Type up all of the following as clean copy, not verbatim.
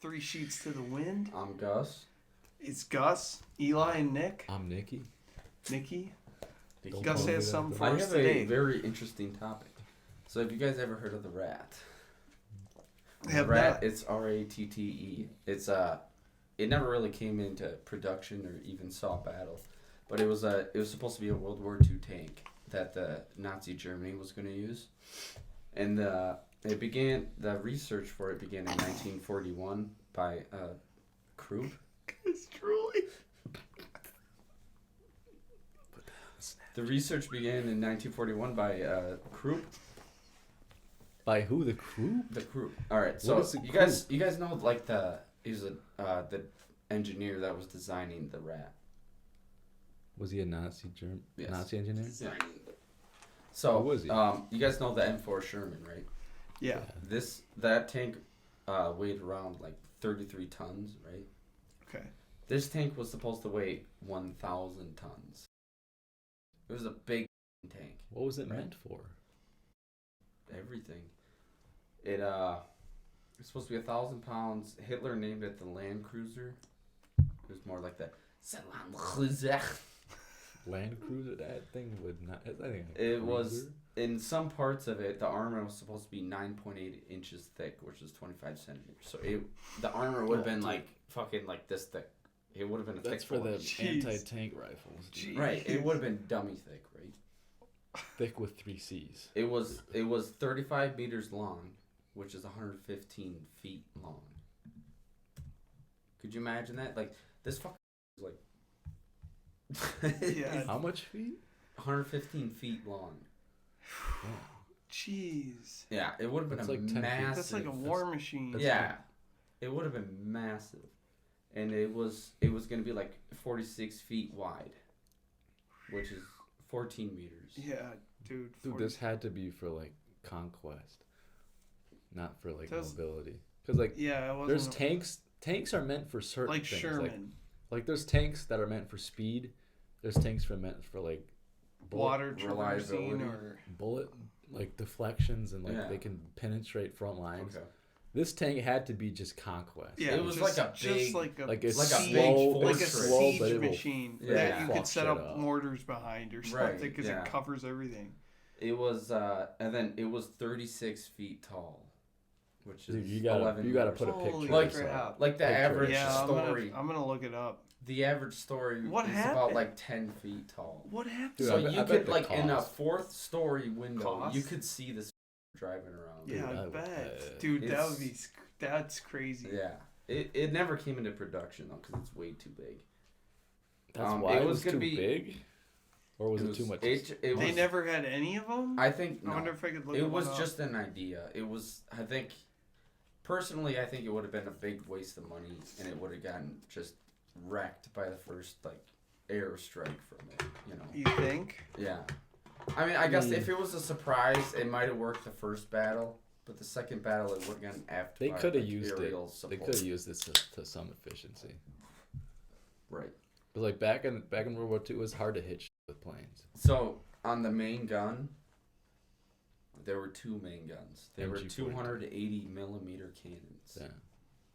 Three sheets to the wind. I'm Gus. It's Gus, Eli, and Nick. I'm Nikki. Nikki. Don't Gus call me has that, something though. for I us have today. a very interesting topic. So have you guys ever heard of the Rat? Have Rat, not. it's R-A-T-T-E. It's it never really came into production or even saw battle, but it was supposed to be a World War II tank that the Nazi Germany was going to use, and the research for it began in 1941 by Krupp. It's truly. The research began in 1941 by Krupp. By who? The crew? The Krupp. All right, so What is the you guys know like the engineer that was designing the Rat. Was he a Nazi Yes. Nazi engineer? Yeah. So Who was he? you guys know the M4 Sherman, right? Yeah. That tank weighed around like 33 tons, right? Okay. This tank was supposed to weigh 1,000 tons. It was a big tank. What was it Right. meant for? Everything. It's supposed to be 1,000 pounds. Hitler named it the Land Cruiser. It was more like the Land Cruiser. Land Cruiser? That thing would not. I think It was, in some parts of it, the armor was supposed to be 9.8 inches thick, which is 25 centimeters. So the armor would have been like fucking like this thick. It would have been a That's thick for one. the Jeez. anti-tank rifles. dude. Right, it would have been dummy thick, right? Thick with 3 C's. It was 35 meters long, which is 115 feet long. Could you imagine that? Like this fucking is like Yeah. How much feet? 115 feet long. Yeah. Jeez. Yeah, it would have been That's a like 10 feet. massive. That's like a war machine. Yeah, it would have been massive, and it was going to be like 46 feet wide, which is 14 meters. Yeah, dude. Dude, 40 this had to be for like conquest, not for like Does- mobility. Because like Yeah, it wasn't. there's tanks. Tanks are meant for certain like things. Sherman. Like there's tanks that are meant for speed. There's tanks meant for like Water traversing reliability. or. bullet like deflections and like Yeah. they can penetrate front lines. Okay. This tank had to be just conquest. Yeah, It was just, like a just big- like a like it's like a siege, big slow, like a it's fortress. slow, siege but it will machine Yeah. that you fuck could set shit up up. mortars behind or Right, something because yeah. it covers everything. It was, and then it was 36 feet tall, which is Dude, you 11 gotta meters. put a Holy picture. Like- of this up. Like the Picture. average Yeah, story. I'm gonna look it up. The average story What is about happened? like 10 feet tall. What happened? Dude, So I bet- you I bet could the like in a cost- 4th story window, Cost? you could see this driving around. Yeah, Dude, I I- bet. Dude, that would be. It's- That's crazy. Yeah. It never came into production though because it's way too big. That's why it was gonna too be big, or was it too much? It They was, never had any of them. I think I no. wonder if I could look. It one was up. just an idea. It was, I think, personally, I think it would have been a big waste of money, and it would have gotten just wrecked by the first like airstrike from it. You know. You think? Yeah. I mean, I guess if it was a surprise, it might have worked the first battle, but the second battle, it would have gotten effed. They by, could have like, used it. aerial They support. could have used this to some efficiency. Right. But like back in World War II, it was hard to hit shit with planes. So on the main gun, there were 2 main guns. They were MG-42. 280 millimeter cannons. Yeah,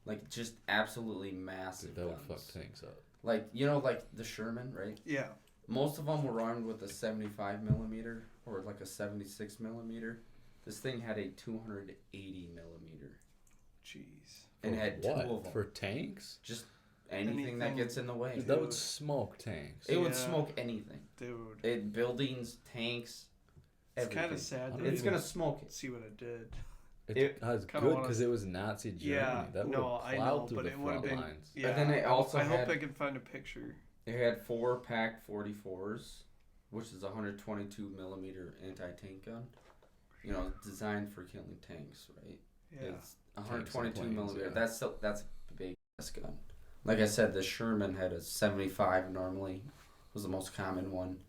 Like just absolutely massive that would guns. fuck tanks up. Like like the Sherman, right? Yeah. Most of them were armed with a 75 millimeter or like a 76 millimeter. This thing had a 280 millimeter, Jeez. and it For had 2 what? of them. For tanks? Just anything that Anything. gets in the way. Dude, that would smoke tanks. It would Yeah. smoke anything. Dude. Buildings, tanks, It's everything. kind of sad. I To don't It's even- gonna smoke it. see what it did. That's kinda good wanna- because it was Nazi Germany. Yeah. That would No, have I know, plowed through but the it would have front been. lines. Yeah. then they also I hope had- I can find a picture. It had 4 PAC 44s, which is a 122 millimeter anti-tank gun. You know, designed for killing tanks, right? Yeah. It's 122 planes, millimeter. yeah. That's a big ass gun. Like I said, the Sherman had a 75 normally. Was the most common one.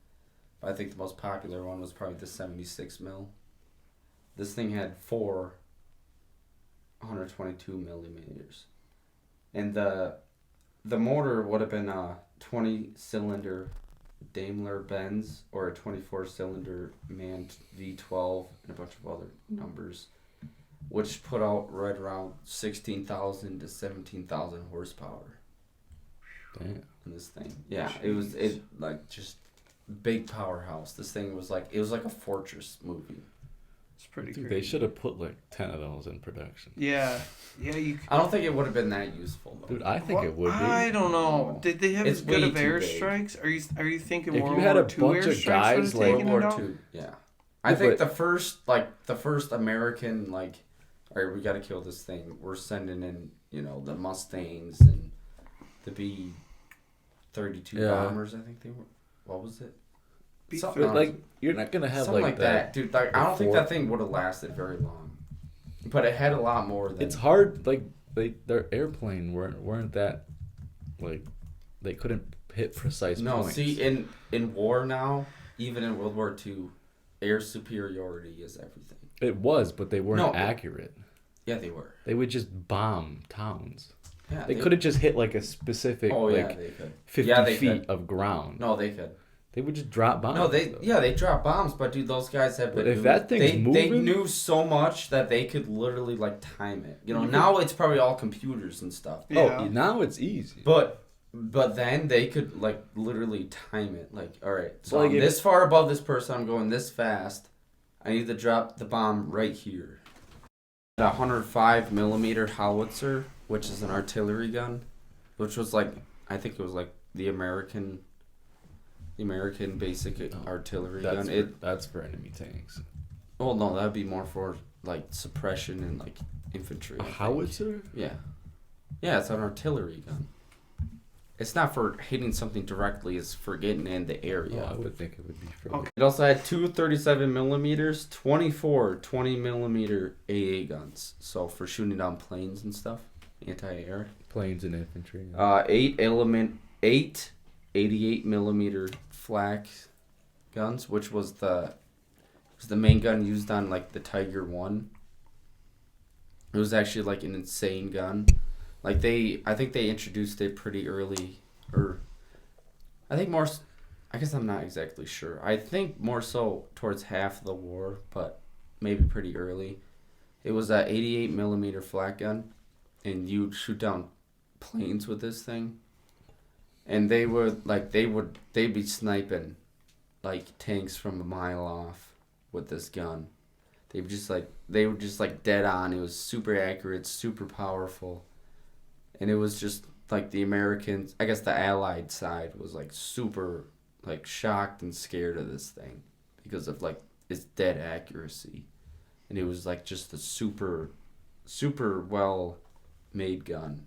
But I think the most popular one was probably the 76 mil. This thing had 4 122 millimeters. And the motor would have been a 20-cylinder Daimler Benz or a 24-cylinder MAN V12 and a bunch of other numbers. which put out right around 16,000 to 17,000 horsepower. Damn. In this thing. Yeah, it like just big powerhouse. This thing was like a fortress movie. It's pretty Dude, crazy. they should have put like 10 of those in production. Yeah. You. I don't think it would have been that useful though. Dude, I think it would be. I don't know. Did they have It's as good way of too big. airstrikes? Are you thinking If World you had War a II bunch of airstrikes guys, would have like- taken World it War out? II. Yeah. Yeah, I think but- the first American like, all right, we got to kill this thing. We're sending in, the Mustangs and the B-32 Yeah. bombers. I think they were. What was it? Beef- Something But like, you're not gonna have something like that. dude. Like, I don't think before. that thing would have lasted very long. But it had a lot more than. It's hard. Like their airplane weren't that, like, they couldn't hit precise No, points. see, in war now, even in World War II, air superiority is everything. It was, but they weren't No. accurate. Yeah, they were. They would just bomb towns. Yeah, They could have just hit like a specific Oh yeah, like they could. 50 Yeah, they feet could. of ground. No, they could. They would just drop bombs. No, though. they drop bombs, but dude, those guys have been. But if that thing's they moving- knew so much that they could literally like time it. Now it's probably all computers and stuff. Yeah. Oh, now it's easy. But then they could like literally time it. Like, all right, so Like I'm if- this far above this person. I'm going this fast. I need to drop the bomb right here. A 105 millimeter howitzer, which is an artillery gun, which was like I think it was like the American basic artillery That's gun. that's for enemy tanks. Well, no, that'd be more for like suppression and like infantry. A I think. howitzer? Yeah, it's an artillery gun. It's not for hitting something directly. It's for getting in the area. Oh, I would think it would be for. Okay. It also had two 37 millimeters, 24 20 millimeter AA guns. So for shooting down planes and stuff, anti-air. Planes and infantry. 8 88 millimeter flak guns, which was the main gun used on like the Tiger 1. It was actually like an insane gun. Like I think they introduced it pretty early, or I think more. I guess I'm not exactly sure. I think more so towards half of the war, but maybe pretty early. It was a 88 millimeter flak gun, and you'd shoot down planes with this thing, and they'd be sniping like tanks from a mile off with this gun. They were just like dead on. It was super accurate, super powerful. And it was just like the Americans, I guess the Allied side was like super like shocked and scared of this thing because of like its dead accuracy. And it was like just a super, super well made gun.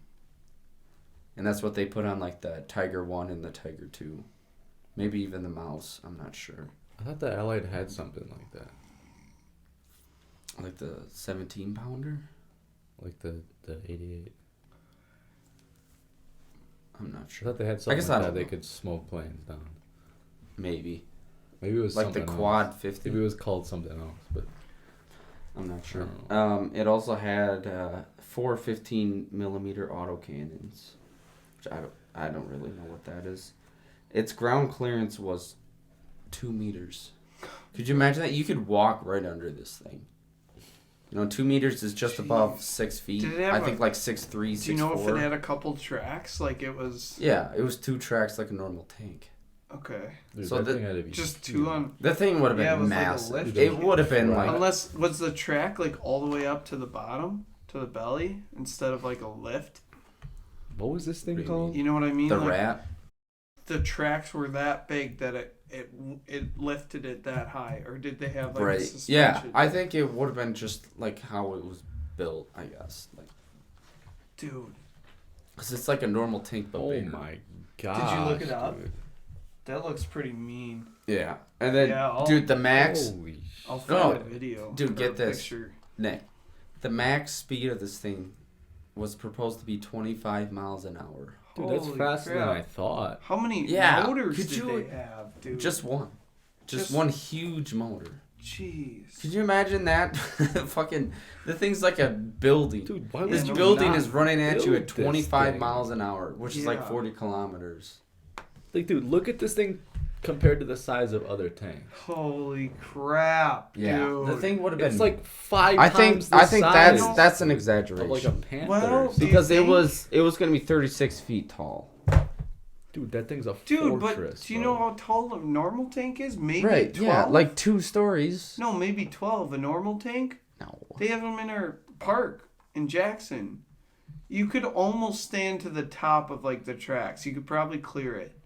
And that's what they put on like the Tiger 1 and the Tiger 2. Maybe even the Mouse, I'm not sure. I thought the Allied had something like that. Like the 17 pounder? Like the 88. I'm not I sure. thought they had I something guess like I that. don't They know. could smoke planes down. Maybe. Maybe it was Like the something Quad else. 50. Maybe it was called something else, but I'm not sure. Oh. It also had 4 15 millimeter autocannons, which I don't really know what that is. Its ground clearance was 2 meters. Could you imagine that? You could walk right under this thing. 2 meters is just above 6 feet. Did it have I a- think like 6'3", 6'4". Do you know if it had a couple tracks? Like it was. Yeah, it was 2 tracks like a normal tank. Okay. dude, So that the- thing had to be Just huge. two on. The thing would have been Yeah, it was like a massive. lift. It would have been like Unless was the track like all the way up to the bottom to the belly instead of like a lift? What was this thing Really? called? You know what I mean? the like, Rat. The tracks were that big that it lifted it that high, or did they have like a Right. suspension? Yeah, I think it would have been just like how it was built, I guess. Like, Dude, 'cause it's like a normal tank, but Oh bigger. my god! look it up? that looks pretty mean. Yeah, and then Yeah, dude, the max, Holy I'll No, find a video. dude, or get a this. Picture. Nick, the max speed of this thing was proposed to be 25 miles an hour. dude, that's Holy faster than crap. I thought. How many Yeah, motors could did you- they have, dude? Just one, just Just- one huge motor. Jeez. Could you imagine that? Fucking, the thing's like a building. Dude, why This no, building not is running at you build at this 25 thing. miles an hour, which is like Yeah. 40 kilometers. Like, dude, look at this thing compared to the size of other tanks. Holy crap, Yeah, dude. the thing would have been. It's like five I think times the I think size that's an of exaggeration. like a panther. Well, or something. because Do you it was going to be 36 feet tall. Dude, that thing's a Dude, fortress. but do you know how tall a normal tank is? Maybe Right? 12? Yeah, like 2 stories. No, maybe 12. A normal tank? No. They have them in our park in Jackson. You could almost stand to the top of like the tracks. You could probably clear it.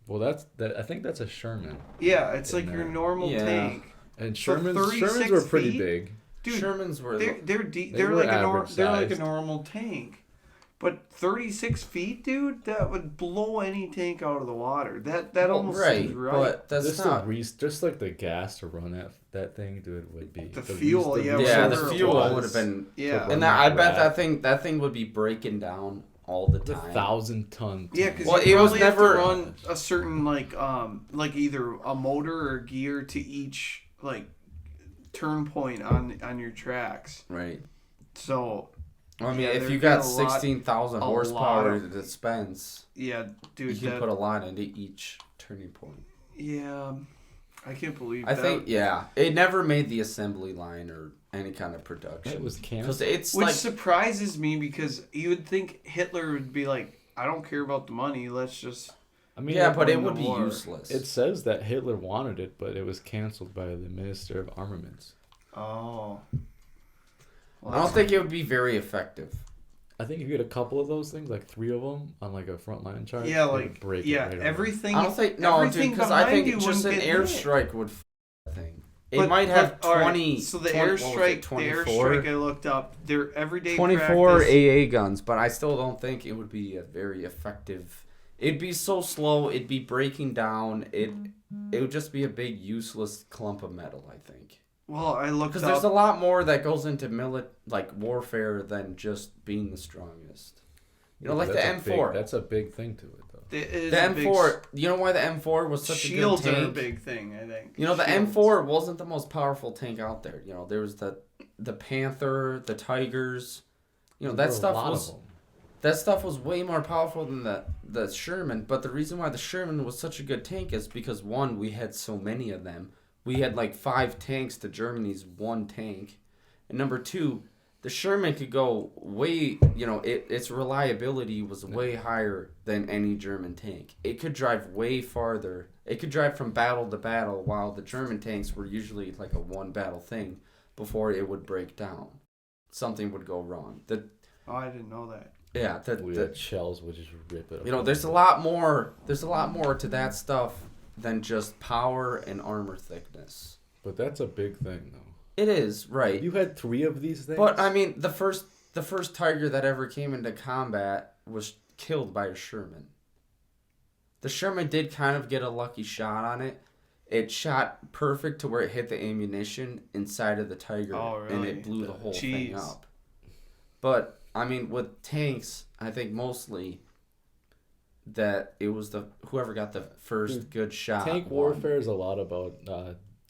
Well, I think that's a Sherman. Yeah, it's In like your there. normal Yeah. tank. And So Shermans 36 were pretty feet? big. Dude, Shermans were. they're were like average they're like a sized. normal tank. But 36 feet, dude, that would blow any tank out of the water. That Well, almost right, seems right. but that's Just not. just like the gas to run that thing, dude, would be The fuel, yeah, Yeah, whatever the it fuel was. would have been. Yeah. run And I bet that thing would be breaking down all the the time. 1,000-ton. Yeah, tank. because Well, you it was probably have to never- run a certain like either a motor or gear to each like turn point on your tracks. Right. So Well, I mean, Yeah, if there'd you be got a lot- 16,000 a horsepower lot to of- dispense, yeah, you dude, can that, put a lot into each turning point. yeah, I can't believe I that. think, yeah, it never made the assembly line or any kind of production. It was Because canceled. it's Which like, surprises me because you would think Hitler would be like, I don't care about the money. Let's just I mean, yeah, but it win would the be war. useless. it says that Hitler wanted it, but it was canceled by the Minister of Armaments. oh. Well, I don't think it would be very effective. I think if you get a couple of those things, like 3 of them on like a frontline chart, yeah, it would like break it yeah, right away. everything. I don't think, no, dude, everything because I behind think you just an wouldn't get hit. airstrike would that thing. It But- might have but, all right, 20. So the 20 what was it, airstrike, the 24? airstrike I looked up, their everyday 24 practice. AA guns, but I still don't think it would be a very effective. It'd be so slow. It'd be breaking down. It would just be a big useless clump of metal, I think. Well, I looked Because up. there's a lot more that goes into warfare than just being the strongest. You know, like the That's a M4. That's a big thing to it, though. It is The a big M4. You know why the M4 was such shields a good are a tank? big thing, I think. You know, the Shields. M4 wasn't the most powerful tank out there. You know, there was the Panther, the Tigers. You know, There that were a stuff lot was of them. that stuff was way more powerful than the Sherman. But the reason why the Sherman was such a good tank is because one, we had so many of them. We had like 5 tanks to Germany's 1 tank, and number 2, the Sherman could go way. You know, its reliability was way higher than any German tank. It could drive way farther. It could drive from battle to battle, while the German tanks were usually like a 1 battle thing before it would break down. Something would go wrong. Oh, I didn't know that. Yeah, The shells would just rip it. you know, apart. there's a lot more to that stuff than just power and armor thickness. But that's a big thing, though. It is, right. You had 3 of these things. But I mean, the first Tiger that ever came into combat was killed by a Sherman. The Sherman did kind of get a lucky shot on it. It shot perfect to where it hit the ammunition inside of the Tiger, Oh, and really? it blew the whole Jeez. thing up. But I mean, with tanks, I think mostly that it was whoever got the first good shot. tank won. warfare is a lot about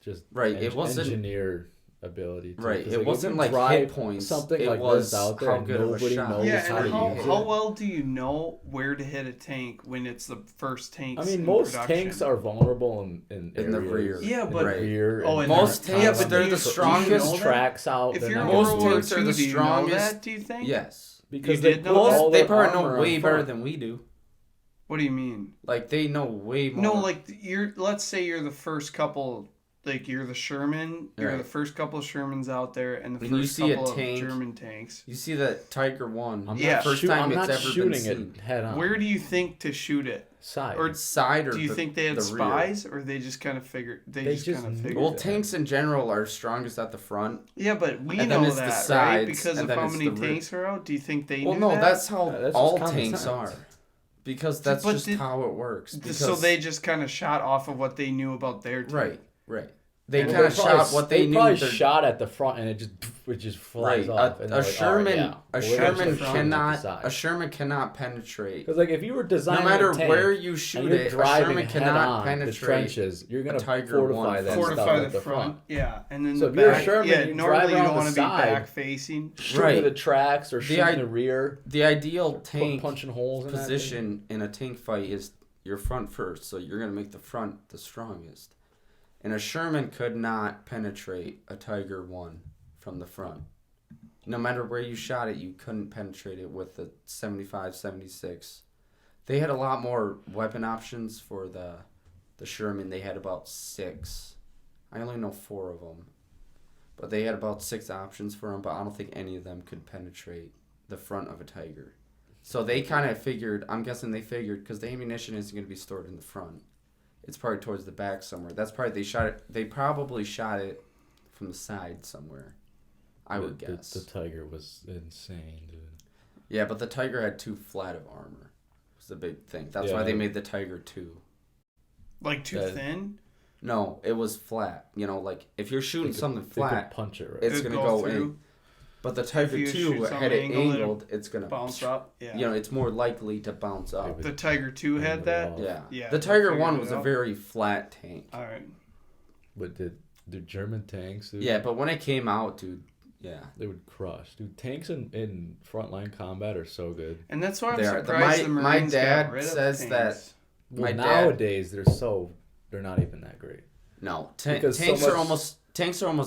just Right, it wasn't- engineer ability. Too. Right, 'Cause, it if wasn't you like drive hit points. Something It like was this out there, how and good of a nobody shot. knows Yeah, how and to how, use how it. well do you know where to hit a tank when it's the first tank? I mean, most tanks are vulnerable in In the areas, rear. Yeah, in but- the Right. rear. Oh, and and most they're tanks, but they're do the you- do you strongest. know that? tracks out. If they're you're in not- Most World War tanks are II, the do you know strongest. that? Do you think? Yes. because You they did put know that? all They their probably know armor way on better front. than we do. What do you mean? Like, they know way more. No, like let's say you're the first couple. Like you're the Sherman, you're Right. the first couple of Shermans out there, and the When you first see a couple tank- of German tanks. You see that Tiger 1. I'm Yeah. not, First shoot- time I'm it's not ever shooting been seen. it head on. Where do you think to shoot it? Side. Or Side or do you the- think they had the rear? spies, or they just kind of figured? They They just just kind of knew. figured. Well, that. tanks in general are strongest at the front. Yeah, but we And then know it's the that, right? sides, Because and of then how it's many the rear. tanks are out. Do you think they Well, knew no, that? that's how That's just all common tanks sense. are. Because that's But just did- how it works. Because, So they just kind of shot off of what they knew about their tank. Right. They And kind of They probably- shot what they knew. probably their- shot at the front and it just flies Right, off. a and they're like, Sherman, "All right, yeah, a we're Sherman gonna shoot from the cannot, side." a Sherman cannot penetrate. Because like if you were designing No matter a tank where you and shoot you're it, a driving Sherman head cannot on the penetrate. trenches, you're gonna Tiger fortify one. that stuff Fortify at the front. Yeah, and then So the if you're a back. Sherman, yeah, you normally drive you around don't the want to be side. back facing. Shooting Right. the tracks or shooting i- the rear, The ideal tank punching holes in that thing. position in a tank fight your front first, so you're gonna make the front the strongest. And a Sherman could not penetrate a Tiger 1 from the front. No matter where you shot it, you couldn't penetrate it with the 75, 76. They had a lot more weapon options for the Sherman. They had about 6. I only know 4 of them. But they had about 6 options for them, but I don't think any of them could penetrate the front of a Tiger. So they kind of figured, I'm guessing they figured, because the ammunition isn't going to be stored in the front. It's probably towards the back somewhere. That's probably, they probably shot it from the side somewhere. I would guess. The Tiger was insane, dude. Yeah, but the Tiger had too flat of armor. Was the big thing. That's why they made the Tiger 2. Like too thin? No, it was flat. You know, like if you're shooting something flat, punch it, right? it's gonna go in. But the Tiger 2 had it angled, it's gonna bounce up. Yeah. You know, it's more likely to bounce up. The Tiger 2 had that? Yeah. The Tiger 1 was a very flat tank. All right. But the German tanks, dude, yeah, but when it came out, dude, they would crush. Dude, tanks in frontline combat are so good. And that's why I'm surprised the Marines my dad got rid of says tanks. that. Well, nowadays they're not even that great. No, tanks are almost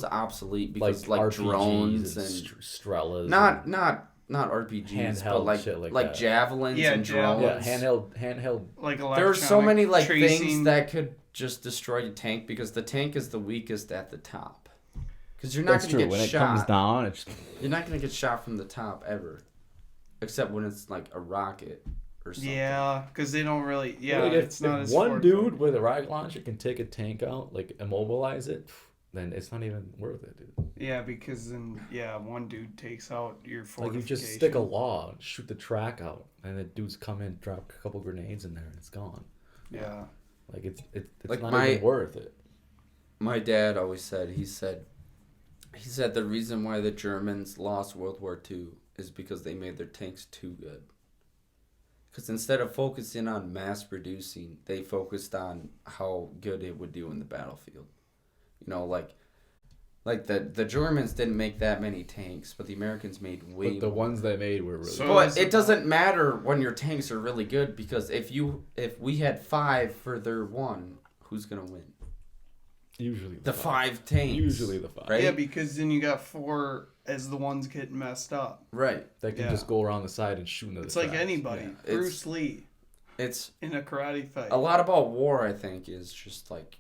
obsolete because like drones and Strelas. Not RPGs, handheld but like shit like javelins and drones. Yeah, handheld. Like there are so many like tracing. things that could just destroy your tank because the tank is the weakest at the top. Because you're not going to get when shot. When it comes down, you're not going to get shot from the top ever, except when it's like a rocket or something. Yeah, because they don't really. Yeah, like it's not as one dude with a rocket launcher can take a tank out, like immobilize it, then it's not even worth it, dude. Yeah, because then one dude takes out your fortification. Like you just stick a log, shoot the track out, and the dudes come in, drop a couple grenades in there, and it's gone. Yeah. Like it's like not even worth it. My dad always said, he said the reason why the Germans lost World War II is because they made their tanks too good. Because instead of focusing on mass producing, they focused on how good it would do in the battlefield. You know, like the Germans didn't make that many tanks, but the Americans made way more. But the ones they made were really good. But it doesn't matter when your tanks are really good, because if we had 5 for their 1, who's going to win? Usually the 5 tanks. Usually the 5. Right? Yeah, because then you got 4 as the ones getting messed up. Right. They can just go around the side and shoot into the It's like tracks. anybody. Yeah. Bruce Lee. It's in a karate fight. A lot about war, I think, is just like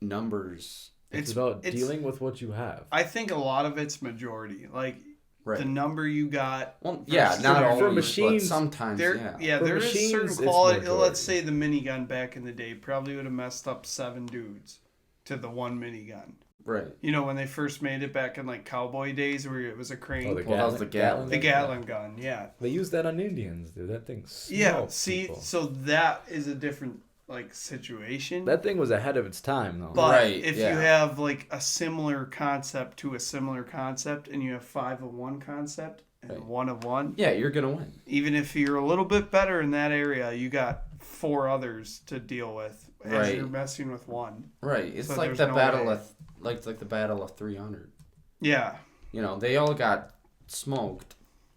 numbers. It's about dealing with what you have. I think a lot of it's majority. Like the number you got. Well, yeah, not always, for machines. But sometimes, there is certain quality. Let's say the minigun back in the day probably would have messed up 7 dudes to the 1 minigun. Right. You know, when they first made it back in like cowboy days where it was a crane. Oh, that was the Gatling. The Gatling gun, yeah. They used that on Indians, dude. That thing smoked people. So that is a different like situation. That thing was ahead of its time, though. But if you have like a similar concept to a similar concept, and you have 5 of one concept and 1 of one, yeah, you're gonna win. Even if you're a little bit better in that area, you got 4 others to deal with as you're messing with 1. Right. It's so like the battle of like the battle of 300. Yeah. You know, they all got smoked,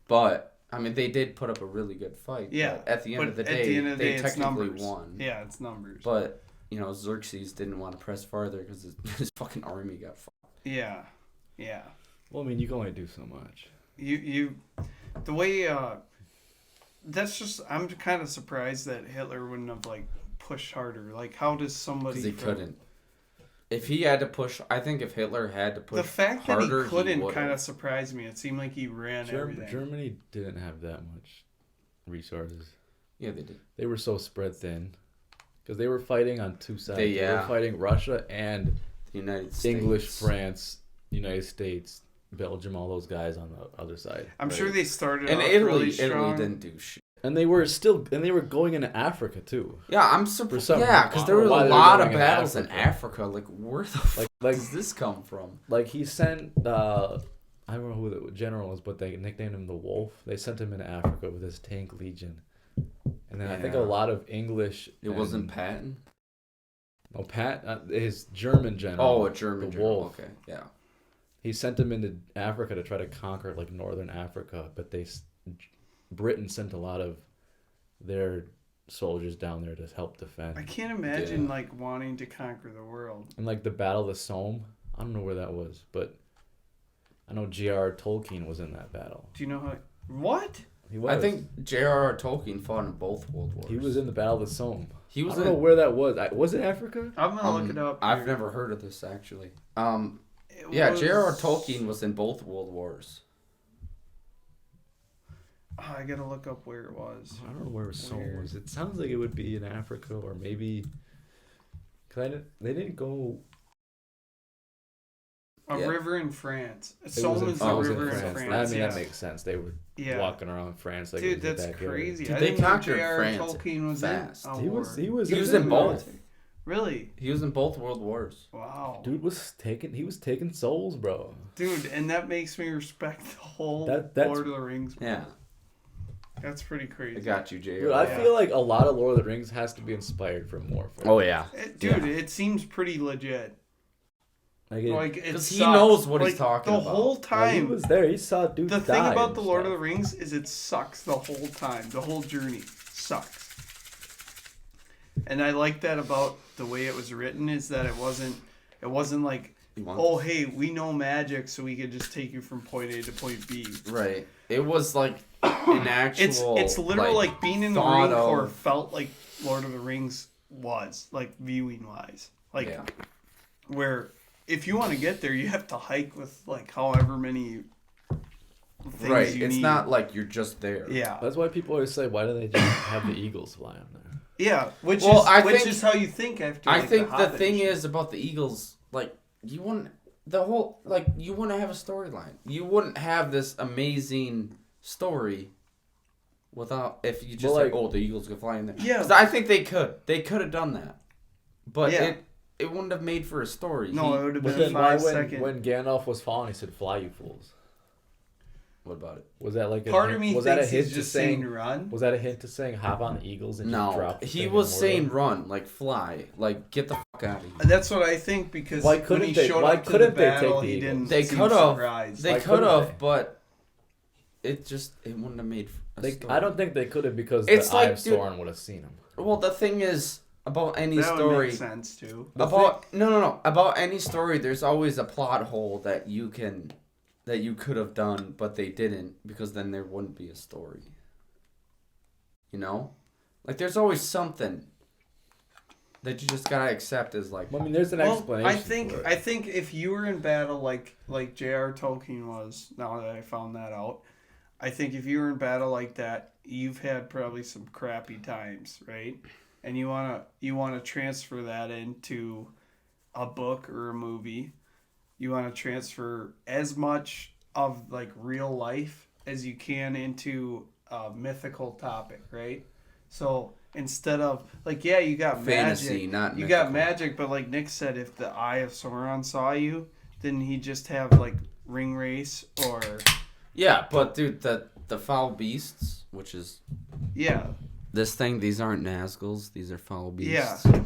but I mean, they did put up a really good fight. Yeah. But at the end of the day, they technically won. Yeah, it's numbers. But, you know, Xerxes didn't want to press farther because his fucking army got fucked. Yeah. Yeah. Well, I mean, you can only do so much. The way, that's just, I'm kind of surprised that Hitler wouldn't have, like, pushed harder. Like, how does somebody... Because he couldn't. If he had to push, I think if Hitler had to push harder, the fact that he couldn't kind of surprised me. It seemed like he ran everything. Germany didn't have that much resources. Yeah, they did. They were so spread thin because they were fighting on 2 sides. They were fighting Russia and the United States. English, France, United States, Belgium, all those guys on the other side. I'm sure they started and off Italy. Really strong. Italy didn't do shit. And they were going into Africa too. Yeah, I'm surprised. Yeah, because there were a lot of battles in Africa. Like, where the fuck does this come from? Like, he sent, I don't know who the general was, but they nicknamed him the Wolf. They sent him into Africa with his tank legion. And then I think a lot of English... It wasn't Patton? No, his German general. Oh, a German general. Wolf. Okay, yeah. He sent him into Africa to try to conquer, like, northern Africa, but Britain sent a lot of their soldiers down there to help defend. I can't imagine like wanting to conquer the world. And like the Battle of the Somme, I don't know where that was, but I know J.R.R. Tolkien was in that battle. Do you know how? What? He was. I think J.R.R. Tolkien fought in both World Wars. He was in the Battle of the Somme. He was. I don't know where that was. Was it Africa? I'm gonna look it up. I've never heard of this actually. It Yeah, was- J.R.R. Tolkien was in both World Wars. Oh, I gotta look up where it was. I don't know where Somme Weird. was. It sounds like it would be in Africa or maybe. They didn't go. A Yeah. river in France. It was Somme in- is oh, the it was river in France. France. I mean, yeah. that makes sense. They were Yeah. walking around France like Dude, it was that's their backyard. crazy. Dude, I they didn't know conquered J.R.R. France Tolkien was fast. in a He war. was He was in in both. Really? He was in both World Wars. Wow. Dude was taking souls, bro. Dude, and that makes me respect the whole That's- Lord of the Rings. Yeah, That's pretty crazy. I got you, J.R. Dude, I Yeah. feel like a lot of Lord of the Rings has to be inspired from warfare. Oh yeah, Dude, it seems pretty legit. Like, it, Like, it because he sucks. knows what he's Like, talking the about. whole like, he time. was there. He saw dudes The thing die about and the Lord of stuff. the Rings is it sucks the whole time. The whole journey sucks. And I like that about the way it was written is that it wasn't like, oh hey, we know magic, so we could just take you from point A to point B. Right. It was like an actual. It's literally like being in the thought Marine Corps of- felt like Lord of the Rings was, like viewing wise. Like Yeah. where if you want to get there, you have to hike with like however many things Right. you It's need. not like you're just there. Yeah. That's why people always say, why do they just have the eagles fly on there? Yeah, which Well, is I which think- is how you think after. I like, think the Hobbit thing and shit. is about the Eagles, like you wouldn't you wouldn't have a storyline. You wouldn't have this amazing story without if you just Well, like, like- oh, the Eagles could fly in there. Yeah. 'Cause I think they could. They could have done that, but Yeah. it wouldn't have made for a story. No, it would have But been then why 5 seconds. when Gandalf was falling, he said, "Fly, you fools." What about it? Was that like a Part hint, of me was that a thinks hint he's to just saying? saying run. Was that a hint to saying hop on the eagles and just No, drop? the he thing was in saying Mordor? run, like fly, like get the fuck out of here. That's what I think because Why when couldn't he they- showed why up to the couldn't they take battle, the he Eagles? didn't They seem could have. surprised. They Why could couldn't have, they? but it wouldn't have made. A story. I don't think they could have because It's the Eye like, of dude- Sauron would have seen him. Well, the thing is about any that would story. make sense too. About no about any story, there's always a plot hole that you could have done, but they didn't because then there wouldn't be a story. You know, like there's always something that you just gotta accept as like. I mean, there's an Well, explanation. for it. I think if you were in battle like J.R. Tolkien was, now that I found that out, I think if you were in battle like that, you've had probably some crappy times, right? And you wanna transfer that into a book or a movie. You wanna transfer as much of like real life as you can into a mythical topic, right? So instead of like, yeah, you got Fantasy, magic, not you got mythical. magic, but like Nick said, if the Eye of Sauron saw you, then he just have like ring race or Yeah, but dude, the foul beasts, which is yeah, this thing. These aren't Nazguls. These are foul beasts. yeah.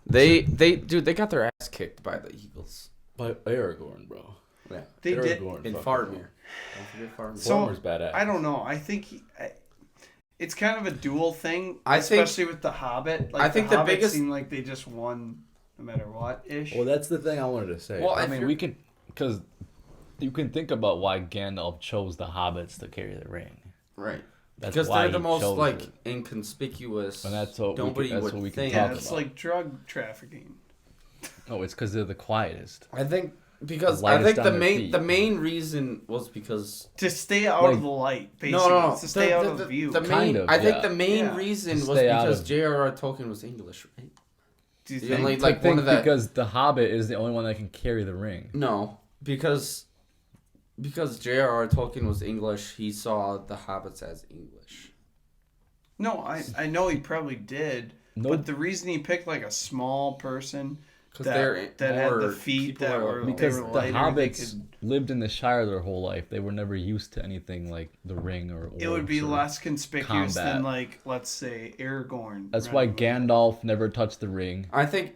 They got their ass kicked by the Eagles. By Aragorn, bro. Yeah. They did. Aragorn In fucking- Faramir. Don't forget Faramir. So- Farmer's badass. I don't know. I think it's kind of a dual thing, I think- especially with the Hobbit. Like I think the the Hobbit biggest- seemed like they just won no matter what ish. Well, that's the thing I wanted to say. Well, I if mean, you're- we can, because you can think about why Gandalf chose the hobbits to carry the ring. Right. That's Because why they're the he most chose like it. inconspicuous. And that's what nobody that's would what we can think. yeah, talk it's about. like drug trafficking. Oh, it's because they're the quietest. I think because The I think lightest the on their main feet. the main reason was because To stay out Like- of the light, basically. no To stay out of view. The main Kind of, I think yeah. the main Yeah. reason To was stay out because of- J.R.R. Tolkien was English, right? Do you the think? only- I like, think one of the- because the Hobbit is the only one that can carry the ring. No, because J.R.R. Tolkien was English, he saw the hobbits as English. No, I know he probably did. No, But the reason he picked like a small person Because they're that had the more feet people that are- were Because they were the lighter, hobbits they could, lived in the Shire their whole life. They were never used to anything like the ring or it would be orcs or- less conspicuous combat. than like let's say Aragorn. That's why running with it. Gandalf never touched the ring. I think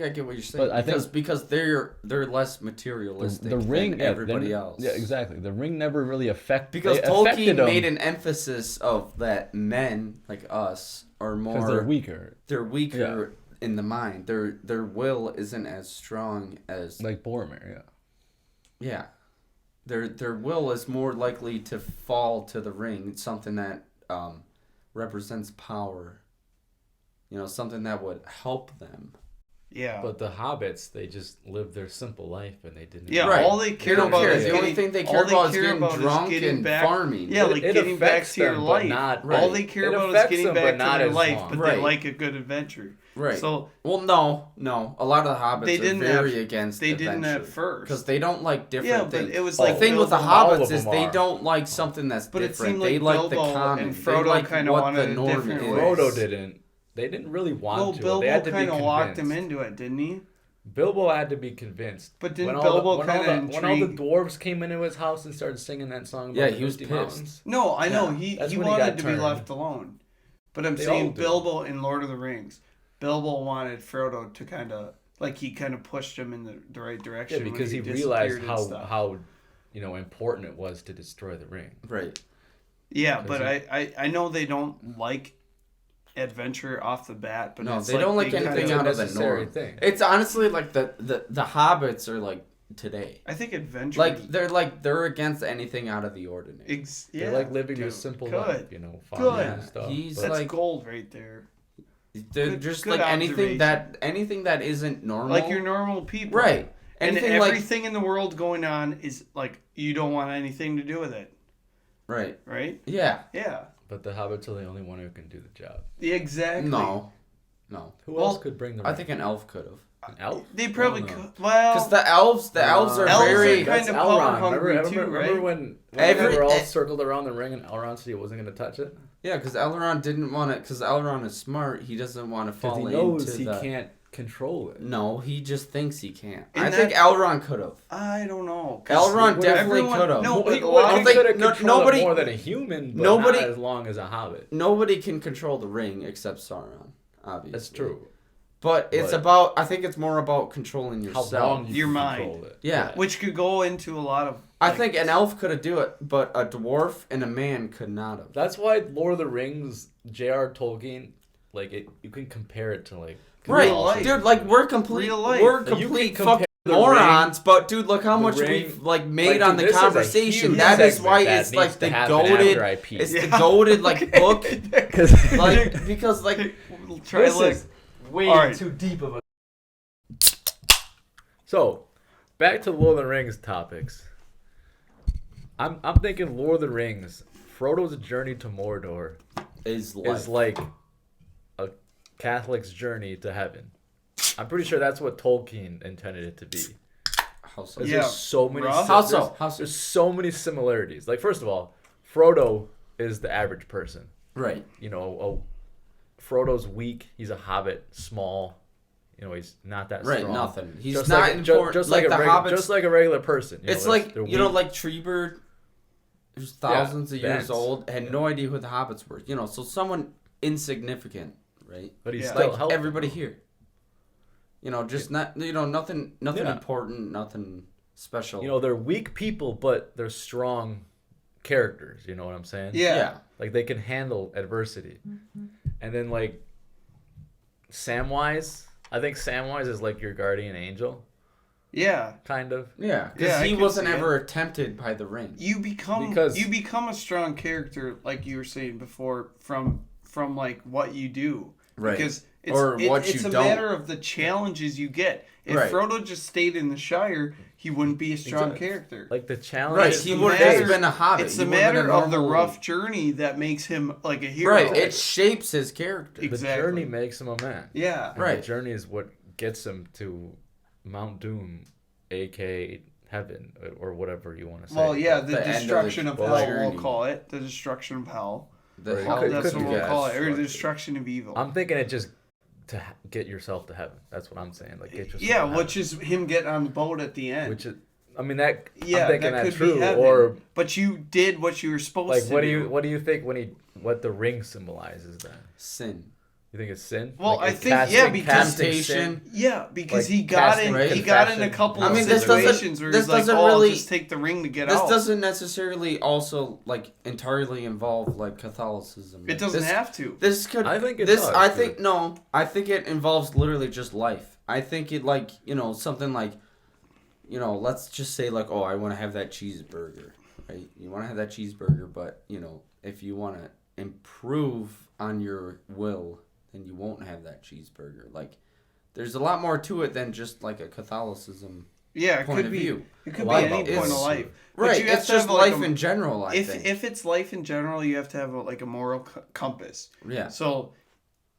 I get what you're saying. But I think- because they're less materialistic The ring, than yeah, everybody they're- else. Yeah, exactly. The ring never really Because they Tolkien affected them made an emphasis of that men like us are because more they're weaker, they're weaker in the mind. Their will isn't as strong as like Boromir. yeah. Their will is more likely to fall to the ring. It's something that represents power. Something that would help them. Yeah. But the hobbits, they just lived their simple life and they didn't. Yeah, Right. all they They care don't about care. is The only getting, thing they all care about is care getting about drunk getting and back, farming. Yeah, like It getting back affects to your them, but life. not- All Right. they care It about is affects getting them, back but to not their as life, long. but Right. they like a good adventure. Right. So Well, no. A lot of the hobbits They are didn't very at- against they didn't adventure. at first. Because they don't like different Yeah, but things. it was The like thing with the Bilbo- all of hobbits is them they are. don't like something that's But it different. seemed They like like the Bilbo common. and They Frodo like kinda what wanted the a norm different is. way. Frodo didn't. They didn't really want well, to. Bilbo They had to be kind of locked him convinced. into it, didn't he? Bilbo had to be convinced. But didn't When all the- Bilbo when all kinda the- when all the intrigue- dwarves came into his house and started singing that song about Yeah, the he was Misty pissed. Mountains? No, I know Yeah, that's he when he wanted got to be turned. left alone. But I'm They all saying do. Bilbo in Lord of the Rings, Bilbo wanted Frodo to kind of like he kind of pushed him in the right direction. Yeah, when because he disappeared realized and how stuff. important it was to destroy the ring. Right. Yeah, but Because I know they don't like adventure off the bat, but No, it's they don't like kinda- anything It's a out of the necessary norm. thing. It's honestly like the hobbits are like today. I think adventure. They're against anything out of the ordinary. Yeah, They like living a dude, simple good. life, farming Good. and stuff. He's but- That's like- gold right there. They're Good- just good like anything observation. that isn't normal. Like your normal people, right. And Anything like everything in the world going on is like you don't want anything to do with it, right. right? Yeah. Yeah, But the hobbits are the only one who can do the job. exactly. No. Who Well, else could bring the ring? I think an elf could have. An elf? They probably I don't know. could. Well, Because the elves are Elves very. are kind of power hungry too, right? Remember when Every- they were all circled around the ring and Elrond said he wasn't going to touch it? Yeah, because Elrond didn't want to. Because Elrond is smart. He doesn't want to Because fall he knows into he the. can't control it. No, he just thinks he can't. And I think that- Elrond could have. I don't know. 'Cause Elrond definitely everyone- could have. No, but He a lot don't of think- could have no- controlled nobody- it more than a human, but nobody- not as long as a hobbit. Nobody can control the ring except Sauron. Obviously, That's true. But it's But- about. I think it's more about controlling How yourself. long you Your can mind. control it. Yeah. which could go into a lot of. I like, think an elf could have do it, but a dwarf and a man could not have. That's why Lord of the Rings, J.R. Tolkien, you can compare it to Right, Real life. dude. Like we're complete. Real life. We're You can complete compare fucking the morons. But dude, look how the much ring- we've made on dude, the this is a conversation. huge That is segment why that it's needs like to the happen goaded. after I pee. It's Yeah. the goaded like book. Because Like because like Try this like is way All right. too deep of a. So, back to Lord of the Rings topics. I'm thinking Lord of the Rings. Frodo's journey to Mordor is is like a Catholic's journey to heaven. I'm pretty sure that's what Tolkien intended it to be. how so? There's Yeah, just so many. rough. How so? How so? There's so many similarities. Like first of all, Frodo is the average person. Right. Frodo's weak. He's a hobbit, small. He's not that Right. strong. Nothing. He's Just not like, important. just like like, the a hobbits. just like a regular person. It's they're- like they're like weak. Treebird, who's thousands of years Vance. old, had no idea who the hobbits were. So someone insignificant, right? But he's Yeah. still Like helpful. everybody here. Just not nothing Yeah. important, nothing special. They're weak people, but they're strong characters. You know what I'm saying? yeah. Like they can handle adversity. And then Samwise, I think Samwise is like your guardian angel, Yeah. kind of. Yeah, because Yeah, I he can wasn't see it. ever tempted by the ring. You become Because- a strong character, like you were saying before, from like what you do. Right. Because Or what it's you a don't. matter of the challenges you get. If Right. Frodo just stayed in the Shire, he wouldn't be a strong Exactly. character. Like the challenge. Right, It's he the would have just matter- been a hobbit. It's He the would've been matter a of the normal- rough journey that makes him like a hero. Right, it shapes his character. The Exactly. journey makes him a man. Yeah. And Right. The journey is what gets him to Mount Doom, aka heaven, or whatever you want to say. Well, yeah, the The end of the destruction of hell, journey. we'll call it. The destruction of hell. The Or hell could- That's could what be we'll call it. Or the destruction. destruction of evil. I'm thinking it just to get yourself to heaven. That's what I'm saying. Like get yourself. Yeah, to which heaven. is him getting on the boat at the end. Which is, I mean that. Yeah, I'm thinking that that's could be true. heaven. Or But you did what you were supposed like, to what do you think what the ring symbolizes then? Sin. You think it's sin? Well, Like, I it's think because Casting sin? yeah, because Like he got casting in. He got in a confession. couple I of mean, this situations where this he's like, doesn't "Oh, really- I'll just take the ring to get This out." doesn't necessarily also like entirely involve like Catholicism. It Like, doesn't this, have to. This could. I think it this. does, I dude. think no. I think it involves literally just life. I think it like something like, let's just say like, oh, I want to have that cheeseburger, right? You want to have that cheeseburger, but if you want to improve on your will, then you won't have that cheeseburger. Like, there's a lot more to it than just like a Catholicism Yeah, it point could of be. view. It could A be lot any about point of life. life. But Right, you have it's to have, just like, life in general, I think. If it's life in general, you have to have a moral compass. Yeah. So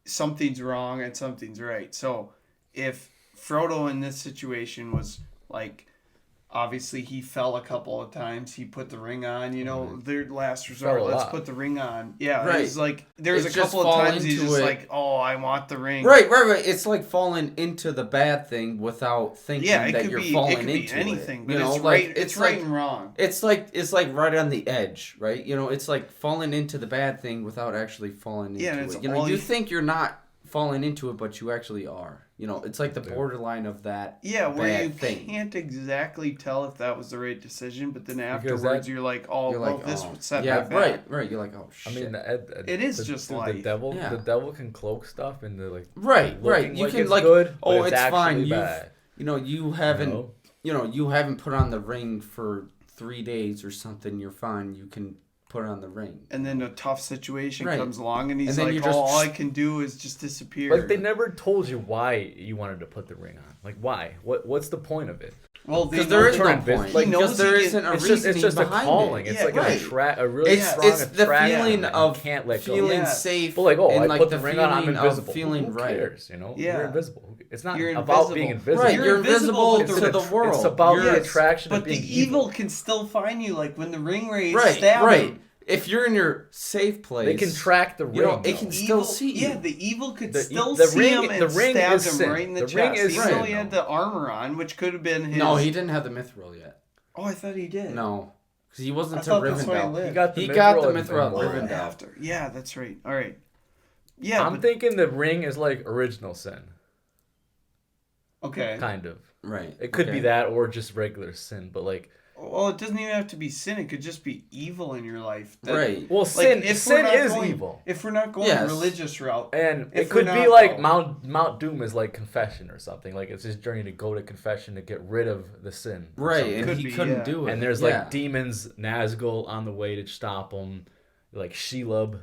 something's wrong and something's right. So if Frodo in this situation was like, obviously he fell a couple of times, he put the ring on, their last resort, Fell a let's lot. put the ring on. Yeah, Right. it's like there's It's a couple just of fall times he's into just it. like, oh, I want the ring. Right. It's like falling into the bad thing without thinking Yeah, it that could you're be falling it could be into anything, it. but You know, it's like right. It's right and wrong. It's like right on the edge, right? It's like falling into the bad thing without actually falling into Yeah, and it's it. all You you- think you're not falling into it, but you actually are. It's like the borderline of that. Yeah, where bad you thing. can't exactly tell if that was the right decision, but then Because afterwards that- you're like, oh, You're well, like, this oh. would set yeah, me back. right. You're like, oh shit. I mean, It is the, just dude, life. The devil, Yeah. the devil can cloak stuff into like right. looking You like can it's like, good, oh, but it's actually fine. bad. You haven't. You know? You haven't put on the ring for 3 days or something. You're fine. You can put on the ring. And then a tough situation Right. comes along, and he's And then like, you oh, just- all I can do is just disappear. Like they never told you why you wanted to put the ring on. Like why? What's the point of it? Well, Because there is no turn point. invisible. He knows Because there he isn't a It's reasoning just a behind calling. it. It's Yeah, like right. a really It's strong the attraction feeling that of you can't let go. feeling Yeah. safe. But like, oh, and I like put the the ring on, I'm feeling invisible. Of feeling Who right. cares? You know, Yeah. you're invisible. It's not You're about being invisible. Right, You're you're invisible, invisible but to the the world. It's about You're- the attraction but of being the evil can still find you, like when the ring rays Right, stab right. him. If you're in your safe place, They can track the ring. You know, it though. can still see you. Yeah, the evil could The- still the see ring- him and the ring stab is him sin. right in the The chest. ring is even though sin, he had though. the armor on, which could have been his. No, he didn't have the mithril yet. Oh, I thought he did. No, because he wasn't I to thought that's why he Rivendell. lived. He got the He got the mithril mithril and- Oh, Rivendell. after. Yeah, that's right. All right. Yeah, I'm but, thinking the ring is like original sin, okay. kind of. Right. It could okay. be that or just regular sin, but like, Well, it doesn't even have to be sin. It could just be evil in your life. That- Right. well, Like, sin if we're sin not is going- evil, If we're not going Yes. religious route, and if it could we're be not, like though. Mount Doom is like confession or something. Like it's his journey to go to confession to get rid of the sin. or Right, something. and Could he be, couldn't yeah. do it. And there's Yeah. like demons, Nazgul on the way to stop him, like Shelob,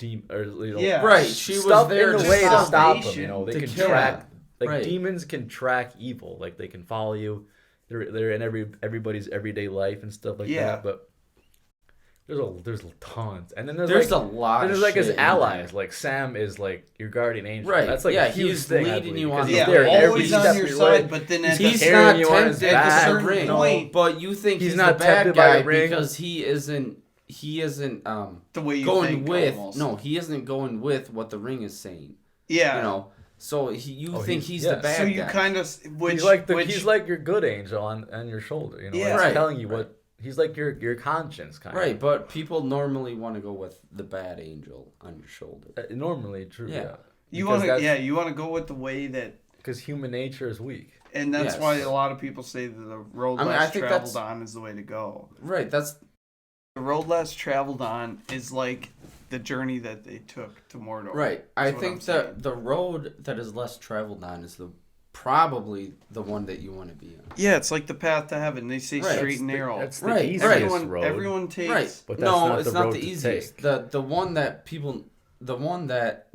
Yeah. Right, she was stuff there in the to way to stop stop him. salvation, You know, they to can kill track. him. Like Right. demons can track evil. Like they can follow you. They're in everybody's everyday life and stuff like Yeah. that. But there's tons, and then there's There's like, a lot. there's of like his shit in allies. there. Like Sam is like your guardian angel. Right, That's like yeah, a huge he's thing. I leading believe, you because on he's yeah, the there way. every always step on of your your side, way. but then at He's the carrying not you on his tempted back. at a certain ring, point, but you think He's he's not the bad tempted by guy the ring. because he isn't the way you going think, with almost. he isn't going with what the ring is saying. Yeah. So you Oh, think he's- he's the yes. bad So you guy. kind of He's like your good angel on your shoulder. You know, Yeah. that's Right, telling you right. what he's like your conscience kind Right, of. but people normally want to go with the bad angel on your shoulder. Normally, true. Yeah. Yeah. you want to you want to go with the way that, Because human nature is weak. and that's Yes. why a lot of people say that the road I mean, I less think traveled that's- on is the way to go. Right, that's The road less traveled on is like the journey that they took to Mordor. right. I That's what think I'm saying. that the road that is less traveled on is probably the one that you want to be on. Yeah, it's like the path to heaven. They say Right. straight and narrow. That's the Right, easiest everyone, road. everyone takes. Right. But that's no, not it's the not road the to easiest. take. The one that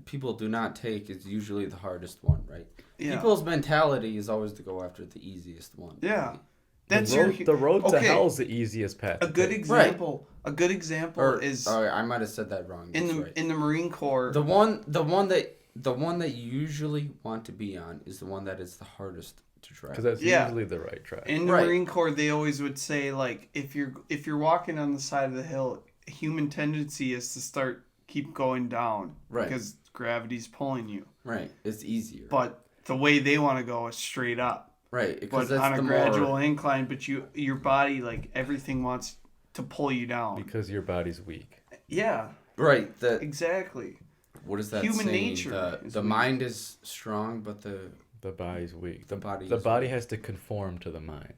people do not take is usually the hardest one, right? Yeah. People's mentality is always to go after the easiest one. Yeah. right? That's the road to okay. hell is the easiest path. A to good take. example. A good example Or is I might have said that wrong. in That's the right. in the Marine Corps. The one that you usually want to be on is the one that is the hardest to track. Because that's Yeah. usually the right track. In the Right. Marine Corps, they always would say, like, if you're walking on the side of the hill, human tendency is to keep going down, Right. because gravity's pulling you. Right. It's easier. But the way they want to go is straight up. Right. But on a gradual incline, but your body, like, everything wants to pull you down. Because your body's weak. Yeah. Right. Exactly. What is that Human saying? nature. The mind is strong, but the body's weak. The body has to conform to the mind.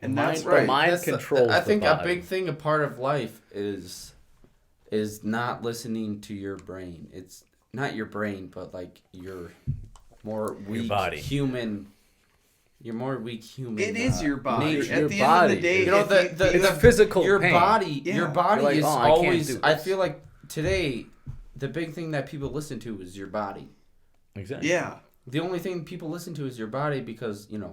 And that's right. The mind controls I think the body. a big thing, a part of life is not listening to your brain. It's not your brain, but like your more weak your body. Human. Your more weak human. It is your body. Nature. At the end of the day, you know it's physical your pain. body. Yeah. Your body like, is oh, I can't always. do I this. feel like today, the big thing that people listen to is your body. Exactly. Yeah. The only thing people listen to is your body because, you know,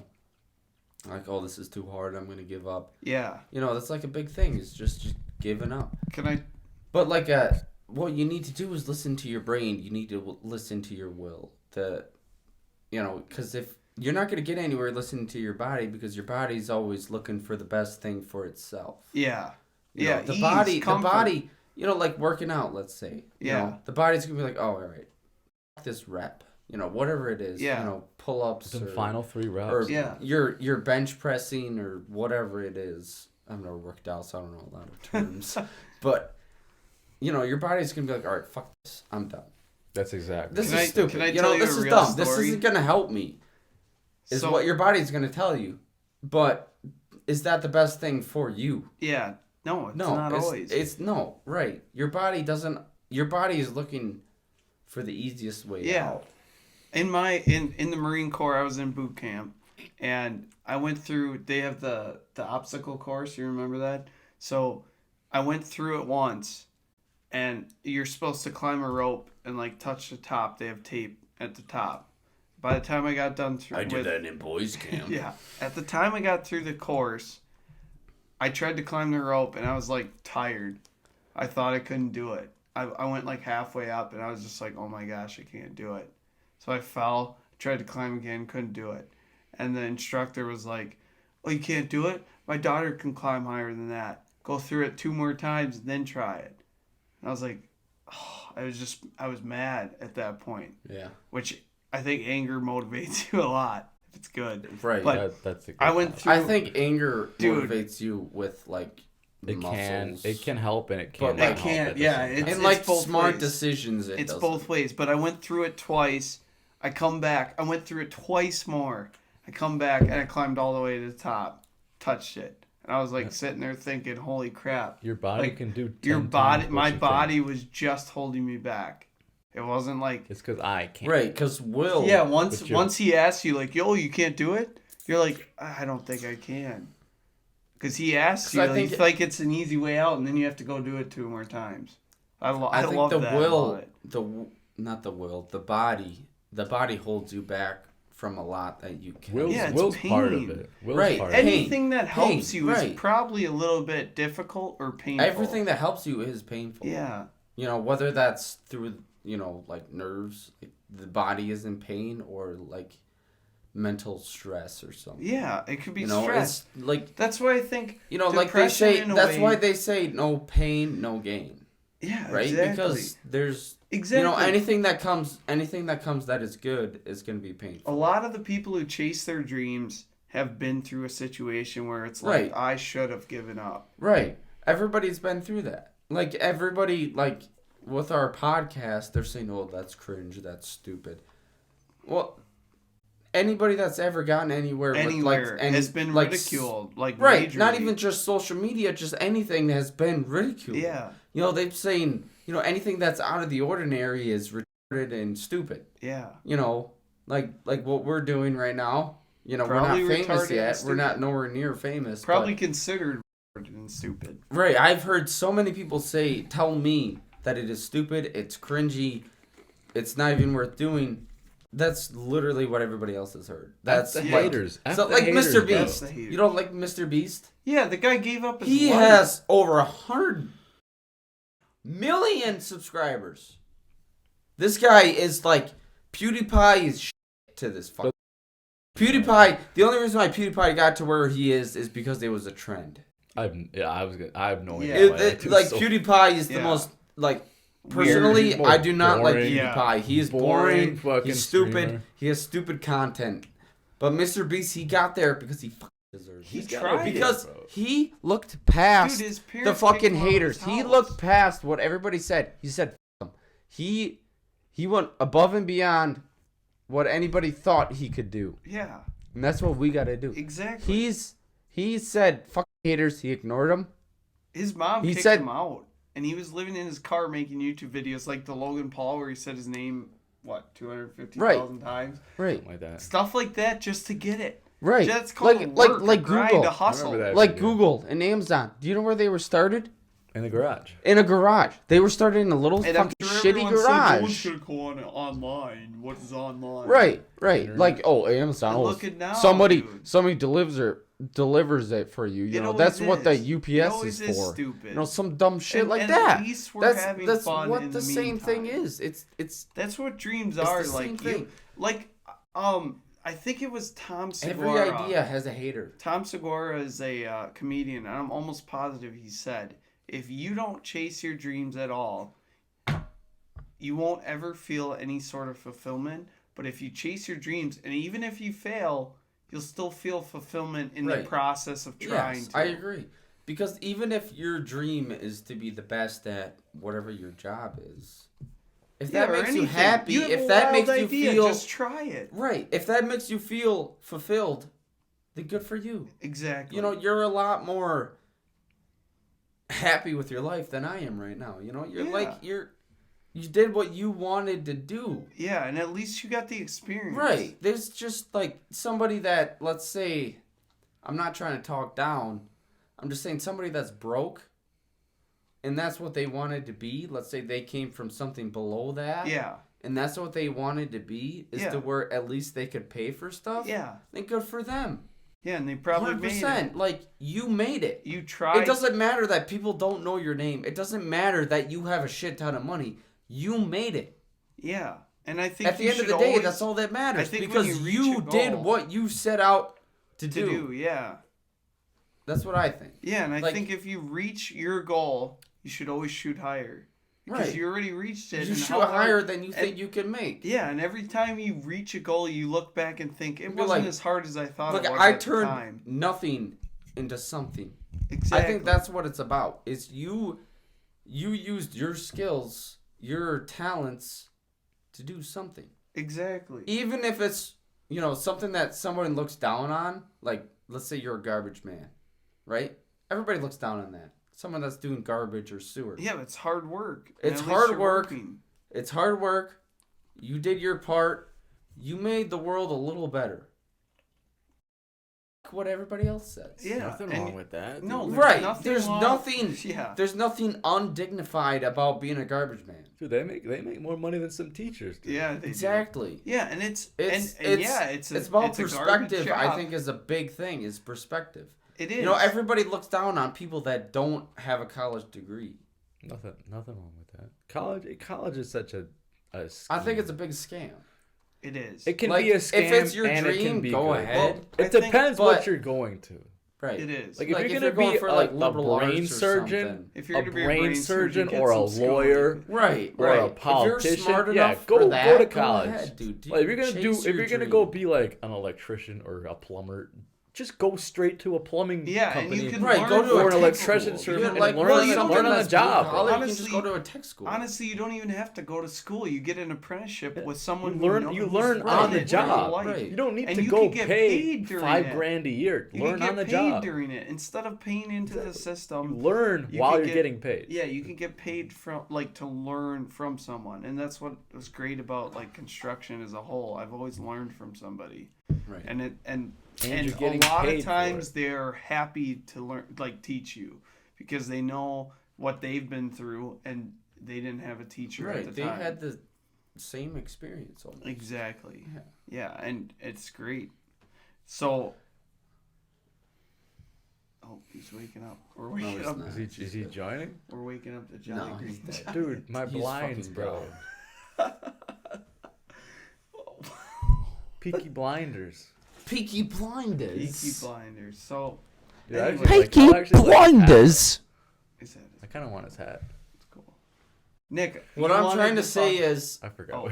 like, oh, this is too hard, I'm going to give up. Yeah. You know, that's like a big thing, is just giving up. Can I? But, like, what you need to do is listen to your brain. You need to listen to your will. You know, because if you're not going to get anywhere listening to your body because your body's always looking for the best thing for itself. Yeah. You Yeah. know, the comfort. body, you know, like working out, let's say. You Yeah. know, the body's going to be like, oh, all right, this rep. You know, whatever it is. Yeah. You know, pull-ups. The or, final 3 reps. or Yeah. you're bench pressing or whatever it is. I've never worked out, so I don't know a lot of terms. But, you know, your body's going to be like, all right, fuck this. I'm done. That's exactly. This Can is I- stupid. can I You tell know, you this a is real dumb. This story? isn't going to help me. Is So- what your body's going to tell you. But is that the best thing for you? Yeah. No, it's No, not always. It's no, right. Your body is looking for the easiest way Yeah. out. In the Marine Corps, I was in boot camp, and I went through. They have the obstacle course. You remember that? So I went through it once, and you're supposed to climb a rope and like touch the top. They have tape at the top. By the time I got done through, in boys camp. Yeah, at the time I got through the course, I tried to climb the rope, and I was like tired. I thought I couldn't do it. I went like halfway up, and I was just like, oh my gosh, I can't do it. So I fell, tried to climb again, couldn't do it. And the instructor was like, oh, you can't do it? My daughter can climb higher than that. Go through it 2 more times and then try it. And I was like, oh, I was mad at that point. Yeah. Which I think anger motivates you a lot if it's good. Right. But that's a good I went point. through. I think anger Dude. motivates you with like muscles. It can help and it But, can like, not help can't, at the yeah, same it's- time. and like both smart ways. decisions. It's doesn't. both ways, but I went through it twice. I come back. I went through it twice more. I come back and I climbed all the way to the top, touched it, and I was like sitting there thinking, "Holy crap!" Your body Like, can do. Your 10 body, times my what you body think. was just holding me back. It wasn't like It's because I can't. Right, because will. yeah. But Once he asks you like, "Yo, you can't do it," you're like, "I don't think I can," because he asks 'Cause you. I Like, think it's like it's an easy way out, and then you have to go do it 2 more times. I think love the that. I will, love it. not the will, the body holds you back from a lot that you can. Will's, Yeah, it's Will's part of pain. it. Will's Right. part of it. Anything that helps Pain, you is right. probably a little bit difficult or painful. Everything that helps you is painful. Yeah. You know, whether that's through, you know, like nerves, like the body is in pain, or like mental stress or something. Yeah, it could be You know, stress. it's like, That's why I think. you know, like they depression say, in a that's way- why they say no pain, no gain. Yeah, Right? exactly. Because there's, exactly. you know, anything that comes that is good is going to be painful. A lot of the people who chase their dreams have been through a situation where it's like, Right. I should have given up. Right. Everybody's been through that. Like, everybody, like, with our podcast, they're saying, oh, that's cringe, that's stupid. Well, anybody that's ever gotten anywhere Anywhere with, like, has been like, ridiculed. Like, Right. Not majorly. even just social media, just anything has been ridiculed. Yeah. You know, they've saying, you know, anything that's out of the ordinary is retarded and stupid. Yeah. You know, like what we're doing right now. You know, Probably we're not famous retarded yet. and We're not stupid. nowhere near famous. Probably but- considered and stupid. Right, I've heard so many people tell me that it is stupid, it's cringy, it's not even worth doing. That's literally what everybody else has heard. That's the like, haters. F So the like haters, Mr. bro. Beast. That's the haters. You don't like Mr. Beast? Yeah, the guy gave up his He life. has over 100 million subscribers. This guy is like PewDiePie is shit to this fuck. PewDiePie. The only reason why PewDiePie got to where he is because there was a trend. I have no Yeah. idea. why that dude's Like so- PewDiePie is the Yeah. most like Personally, More I do not like boring. PewDiePie. He is Boring boring. fucking He's stupid. streamer. He has stupid content. But Mr. Beast, he got there because he fucking deserved it. He gotta tried be it. Because bro. he looked past Dude, his the parents fucking kicked him out of haters. his He house. looked past what everybody said. He said, F them. He went above and beyond what anybody thought he could do. Yeah, And that's what we got to do. exactly. He said, fuck haters. He ignored them. His mom He kicked said- him out, and he was living in his car making YouTube videos like the Logan Paul, where he said his name 250,000 times. Right. Something like that. Stuff like that just to get it. Right. That's called work, like a grind, Google. a hustle. remember that. Like Google and Amazon. Do you know where they were started? In the garage. In a garage. They were started in a little And I'm fucking sure shitty everyone said, "No one's garage. gonna go on online. What is online?" Right. Internet. Like, oh, Amazon. And Oh, look at now, somebody dude. delivers it for you. You It know, always that's what the is. It UPS always is is for. stupid. You know, some dumb shit like and that. At least we're That's having that's fun what in the same thing meantime. is. It's That's what dreams It's are. the same Like thing. you, like I think it was Tom Segura. every idea has a hater. Tom Segura is a comedian, and I'm almost positive he said, if you don't chase your dreams at all, you won't ever feel any sort of fulfillment. But if you chase your dreams, and even if you fail, you'll still feel fulfillment in the Right. process of trying Yes, to. I agree. Because even if your dream is to be the best at whatever your job is, if Yeah, that or makes you anything. happy, You have if a that wild makes you idea, feel just try it. right, if that makes you feel fulfilled, then good for you. Exactly. You know, you're a lot more happy with your life than I am right now. You know, you're Yeah. like you did what you wanted to do. Yeah, and at least you got the experience. Right. There's just like somebody that, let's say, I'm not trying to talk down. I'm just saying somebody that's broke and that's what they wanted to be. Let's say they came from something below that. Yeah. And that's what they wanted to be is Yeah. to where at least they could pay for stuff. Yeah. Then good for them. Yeah, and they probably 100%. made it. Like, you made it. You tried. It doesn't matter that people don't know your name. It doesn't matter that you have a shit ton of money. You made it. Yeah. And I think At the you end of should the day, always- that's all that matters. I think when Because you reach you a did goal- what you set out to to do. do. Yeah. That's what I think. Yeah, and I Like- think if you reach your goal, you should always shoot higher. Because Right. you already reached it. You and shoot how hard- higher than you and- think you can make. Yeah, and every time you reach a goal, you look back and think, it You're wasn't like, as hard as I thought Look, it was I at the turned time. nothing into something. Exactly. I think that's what it's about. Is you used your skills, your talents to do something. Exactly. Even if it's, you know, something that someone looks down on, like let's say you're a garbage man, right? Everybody looks down on that. Someone that's doing garbage or sewer. Yeah, but it's hard work. and It's at least hard you're work. working. It's hard work. You did your part. You made the world a little better. What everybody else says. Yeah. Nothing and- wrong with that. No, dude. there's Right. nothing There's wrong- nothing. Yeah. There's nothing undignified about being a garbage man. Dude, they make more money than some teachers. Dude. Yeah, they do. Exactly. Yeah, and it's It's yeah, it's about it's a garbage perspective. I job. think is a big thing. Is perspective. It is. You know, everybody looks down on people that don't have a college degree. Nothing wrong with that. College is such a I scheme. think it's a big scam. It is. It can Like, be a if scam. it's your and it can dream, be go good. ahead. Well, It I think- depends but- what you're going to. Right. It is. Like if Like, you're if gonna you're going be for, like, a liberal brain arts or surgeon, something. If you're a gonna be a brain brain surgeon surgeon, or a get some lawyer, schooling. Right. or right. a politician, If you're smart yeah, enough go for go that, to college. Go ahead, dude. Like if you're gonna Chase your gonna dream. go be like an electrician or a plumber, just go straight to a plumbing Yeah, and company. you can Right, learn go to or a an tech electrician school. surgeon You and like, learn well, on you the- don't learn get on the that job, blue bro. collar, you can Honestly- just go to a tech school. Honestly, you don't even have to go to school. You get an apprenticeship with someone You who learn knows you who's learn done on the it job. their life. Right. You don't need And to you go can get pay paid during $5,000 it. a year. You Learn can on the get paid job. during it instead of paying into the You system. learn You while can you're get- getting paid. Yeah, you can get paid from to learn from someone, and that's what was great about like construction as a whole. I've always learned from somebody, Right. and you're a getting lot paid of for times it. they're happy to learn, like teach you, because they know what they've been through, and they didn't have a teacher at Right. the They time. had the same experience almost. Exactly. Yeah. Yeah, and it's great. So. Oh, he's waking up. We're waking he's up. not. Is he joining? We're waking up to Johnny No, he's Green. dead. Dude, my He's blinds, fucking bro. gone. Peaky Blinders. Peaky Blinders. Peaky Blinders. So, Dude, I anyway, actually like- I actually like his hat. Blinders. is that I kind of want his hat. it's cool. Nick, What I'm trying to say is, I forgot.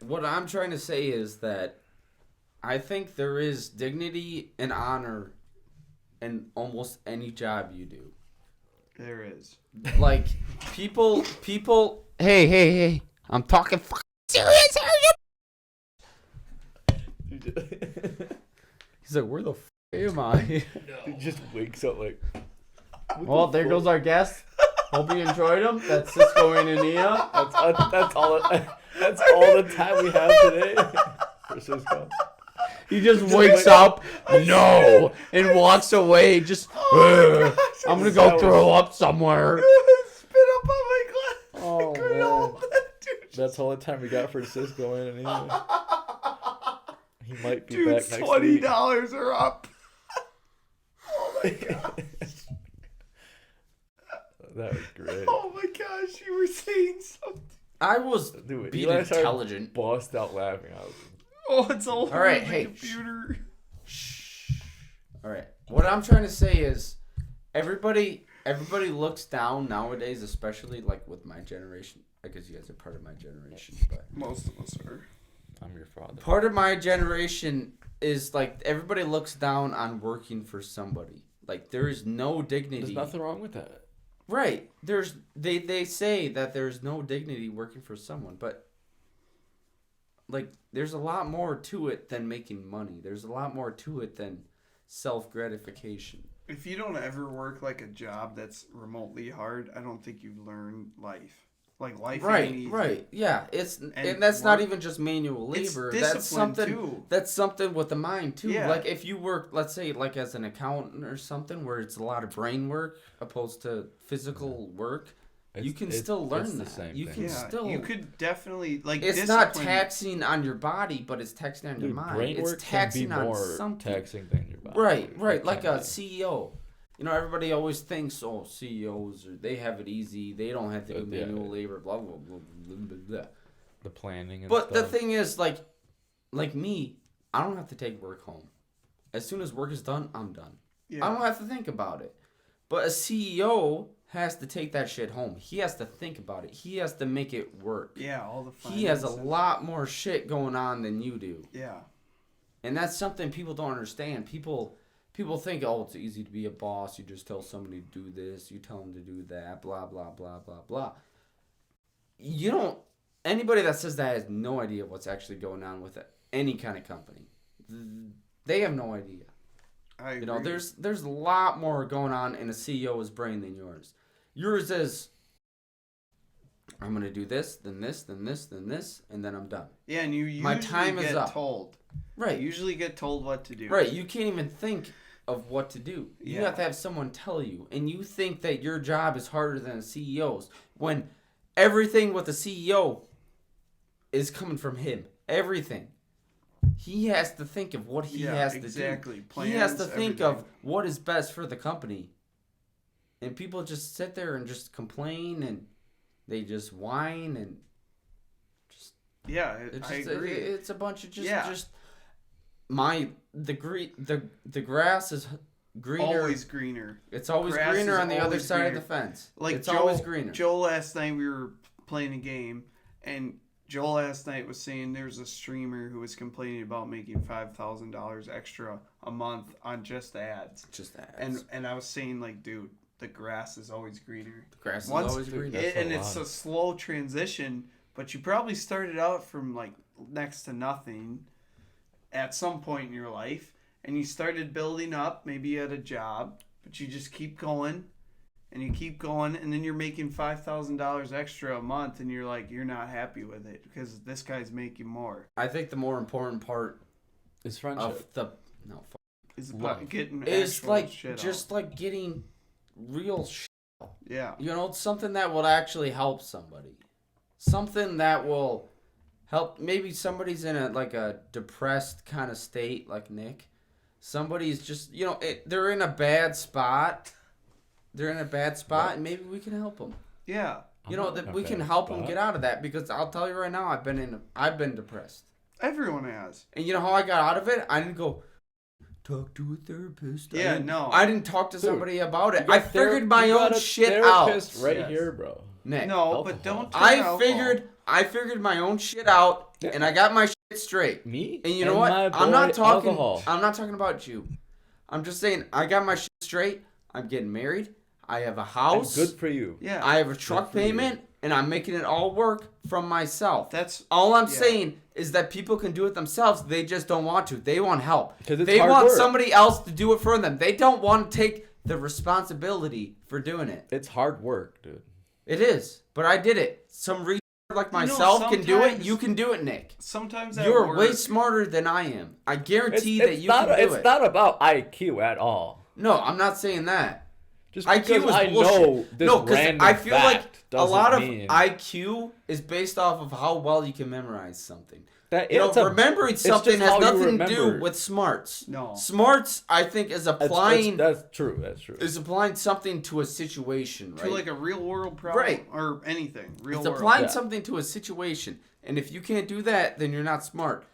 what I'm trying to say is that I think there is dignity and honor in almost any job you do. There is. Like, people. Hey. I'm talking serious here. He's like, where the am I? He just wakes up like. Well, there goes our guest. Hope you enjoyed him. That's Cisco and Ania. That's all. That's all the time we have today for Cisco. He just wakes up, no, and walks away. Just, I'm gonna go throw up somewhere. Spit up on my glass. Oh man, that's all the time we got for Cisco and Ian. He might be back next week. $20 are up. Oh my god. That was great. Oh my gosh, you were saying something. I was Dude, being Eli started intelligent. Bust out laughing. I was. Oh, it's all over right, the hey, computer. Shh. All right. What I'm trying to say is, everybody looks down nowadays, especially like with my generation. I guess you guys are part of my generation, but Most of us are. I'm your father. part of my generation is like everybody looks down on working for somebody. Like there is no dignity. There's nothing wrong with that. Right. They say that there's no dignity working for someone, but like there's a lot more to it than making money. There's a lot more to it than self-gratification. If you don't ever work like a job that's remotely hard, I don't think you've learned life. Like life ain't easy. Right. Yeah, it's And and that's not work- even just manual labor. It's That's something too. that's something with the mind too. Yeah. Like if you work, let's say like as an accountant or something where it's a lot of brain work opposed to physical work, you can still learn that. You can still You could definitely like it's not discipline- taxing on your body, but it's taxing on your mind. Brain It's work taxing can be on more something. taxing than your body. Right. It Like can a be. CEO. You know, everybody always thinks, oh, CEOs, they have it easy. They don't have to do Yeah. manual labor, blah, blah, blah, blah, blah, blah. The planning and But stuff. the thing is, like me, I don't have to take work home. As soon as work is done, I'm done. Yeah. I don't have to think about it. But a CEO has to take that shit home. He has to think about it. He has to make it work. Yeah, all the He has a finances. lot more shit going on than you do. Yeah. And that's something people don't understand. People think, oh, it's easy to be a boss. You just tell somebody to do this. You tell them to do that. Blah, blah, blah, blah, blah. You don't... Anybody that says that has no idea what's actually going on with any kind of company. They have no idea. I agree. You know, there's a lot more going on in a CEO's brain than yours. Yours is, I'm going to do this, then this, then this, then this, and then I'm done. Yeah, and you usually My time is get up. told. Right. You usually get told what to do. Right, you can't even think of what to do. You Yeah. have to have someone tell you. And you think that your job is harder than a CEO's when everything with the CEO is coming from him. Everything. He has to think of what he has to exactly. do. Plans, He has to think everything. of what is best for the company. And people just sit there and just complain and they just whine and Yeah, it's I just agree. it's a bunch of just Yeah. just the grass is greener. Always greener. It's always Grass greener is on the other always side greener. of the fence. Like it's Joe, always greener. Joe last night we were playing a game, and Joel last night was saying there's a streamer who was complaining about making $5,000 extra a month on just ads. Just that. And I was saying like, dude, the grass is always greener. The grass is Once- always greener. That's And a it's lot. a slow transition, but you probably started out from like next to nothing at some point in your life, and you started building up. Maybe you had a job, but you just keep going, and you keep going, and then you're making $5,000 extra a month, and you're like, you're not happy with it because this guy's making more. I think the more important part It's friendship. of the It's about Love. getting is actual like shit just like getting real yeah. you know, something that will actually help somebody. Something that will help. Maybe somebody's in a depressed kind of state like Nick. Somebody's just, you know, they're in a bad spot. They're in a bad spot, and maybe we can help them. Yeah. You know, that we can help them get out of that, because I'll tell you right now, I've been depressed. Everyone has. And you know how I got out of it? I didn't go talk to a therapist. Yeah, no. I didn't talk to somebody about it. You I got figured my you got own a shit out. therapist right Yes. here, bro. Nick. No, but Alcohol. don't. Turn I alcohol. figured my own shit out, and I got my shit straight. Me? And you know and what? my I'm not boy talking. alcohol. I'm not talking about you. I'm just saying I got my shit straight. I'm getting married. I have a And house. good for you. Yeah. I have a truck for you. payment, and I'm making it all work from myself. That's All I'm yeah. saying is that people can do it themselves. They just don't want to. They want help. 'Cause it's They hard want work. somebody else to do it for them. They don't want to take the responsibility for doing it. It's hard work, dude. It is, but I did it. Some retard like myself can do it. sometimes- You can do it, Nick. Sometimes at You're work, way smarter than I am. I guarantee It's that you not, can do it's it. not about IQ at all. No, I'm not saying that. Just IQ because is I bullshit. know this No, 'cause random I feel like fact a doesn't lot of mean IQ is based off of how well you can memorize something. that You know, it's a- remembering it's something just has how you nothing to do remember. with smarts. No. Smarts, I think, is applying That's true. That's true. is applying something to a situation, right? to like a real world problem, Right. or anything. Real It's world. applying Yeah. something to a situation, and if you can't do that, then you're not smart.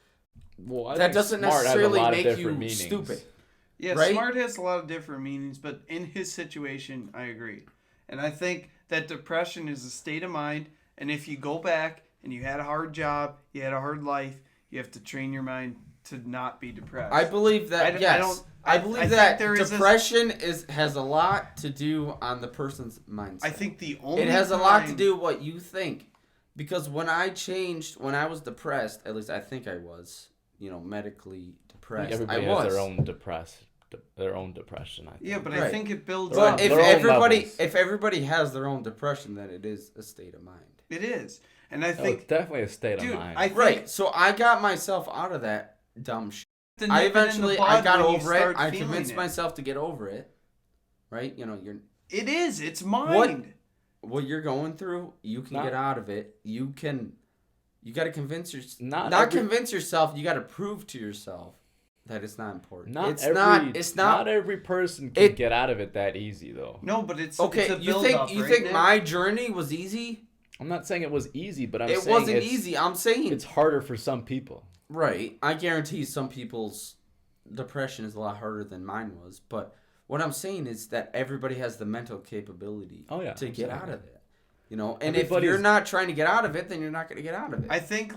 Well, I That think doesn't smart has a necessarily lot of make you different meanings. stupid. Yeah, right? smart has a lot of different meanings, but in his situation, I agree. And I think that depression is a state of mind, and if you go back and you had a hard job, you had a hard life, you have to train your mind to not be depressed. I believe that. I believe think that there is depression has a lot to do on the person's mindset. I think the only it has a lot to time- do what you think, because when I was depressed, at least I think I was, medically I depressed. think everybody I has was. their own depression. I think. Yeah, but I Right. think it builds They're up. on If their own everybody levels. has their own depression, then it is a state of mind. It is, and I Oh, think it's definitely a state dude, of mind. I think Right. So I got myself out of that dumb shit. the I nip it in the eventually bud got when you over it. start I feeling convinced it. myself to get over it. Right? It is. It's mind. What you're going through, you can Not- get out of it. You got to convince yourself. Not Not every- convince yourself. You got to prove to yourself that it's not important. Not It's not. every person can get out of it that easy, though. No, but it's Okay, It's a you build think up, you right, think Nick? my journey was easy? I'm not saying it was easy, but I'm It saying wasn't it's, easy. I'm saying It's harder for some people. right. I guarantee some people's depression is a lot harder than mine was. But what I'm saying is that everybody has the mental capability Oh, yeah, to I'm get saying out that. of it. And if Everybody's- you're not trying to get out of it, then you're not going to get out of it. I think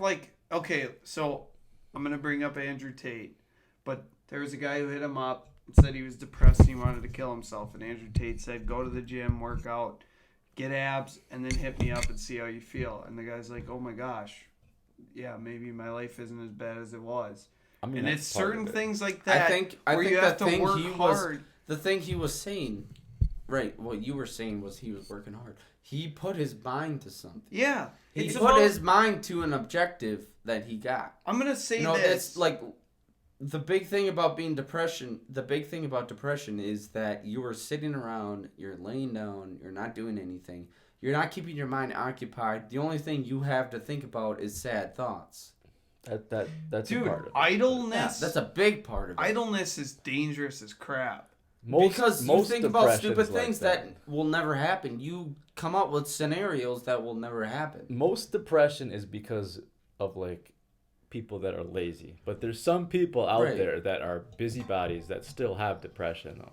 okay, so I'm gonna bring up Andrew Tate, but there was a guy who hit him up and said he was depressed and he wanted to kill himself, and Andrew Tate said, "Go to the gym, work out, get abs, and then hit me up and see how you feel." And the guy's like, "Oh my gosh, yeah, maybe my life isn't as bad as it was." I mean, And that's it's part of certain it. things like that I think where you the have to thing work he was hard. the thing he was saying, right? What you were saying was he was working hard. He put his mind to something. Yeah, He it's put about, his mind to an objective that he got. I'm gonna say That's this. like the big thing about being depression. The big thing about depression is that you are sitting around, you're laying down, you're not doing anything. You're not keeping your mind occupied. The only thing you have to think about is sad thoughts. That's Dude, a part of it. Yeah, idleness. that's a big part of it. Idleness is dangerous as crap. Because you think about depression's stupid like things that will never happen. You come up with scenarios that will never happen. Most depression is because of people that are lazy. But there's some people out Right. there that are busybodies that still have depression though.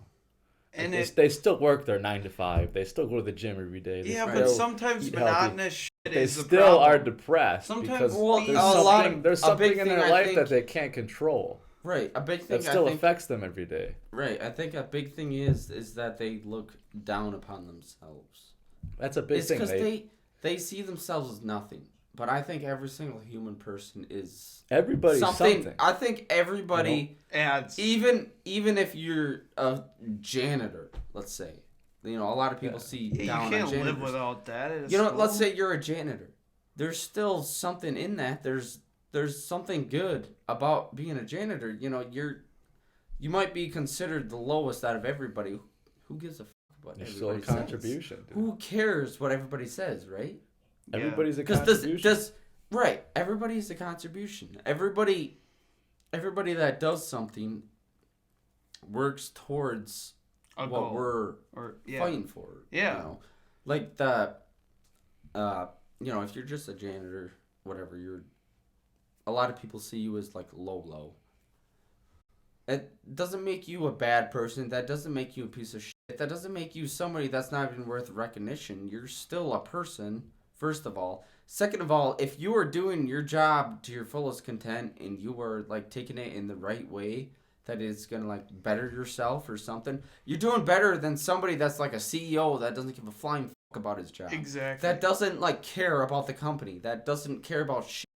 And They still work their 9 to 5. They still go to the gym every day. They yeah, still but sometimes eat healthy. monotonous shit They is the still are problem. depressed Sometimes because Well, there's a something, lot of- there's a something big in thing their I life think- that they can't control. Right. A big thing That still I think affects them every day. Right. I think a big thing is that they look down upon themselves. That's a big It's thing. because they see themselves as nothing. But I think every single human person is Everybody's something. I think everybody, Ads. even if you're a janitor, let's say, a lot of people Yeah. see Yeah, down you can't on live janitors. without that. at a You know, school. let's say you're a janitor. There's still something in that. There's something good about being a janitor. You might be considered the lowest out of everybody. Who gives a fuck what There's still a everybody says? contribution. Dude. Who cares what everybody says, right? Yeah. Everybody's a Because contribution. right, everybody's a contribution. Everybody that does something works towards A what goal. we're Or yeah. fighting for. Yeah. Like if you're just a janitor, whatever, a lot of people see you as low. It doesn't make you a bad person. That doesn't make you a piece of shit. that doesn't make you somebody that's not even worth recognition. You're still a person, first of all. Second of all, if you are doing your job to your fullest content and you are like taking it in the right way, that is gonna like better yourself or something, you're doing better than somebody that's like a CEO that doesn't give a flying fuck about his job. Exactly. That doesn't like care about the company. That doesn't care about shit.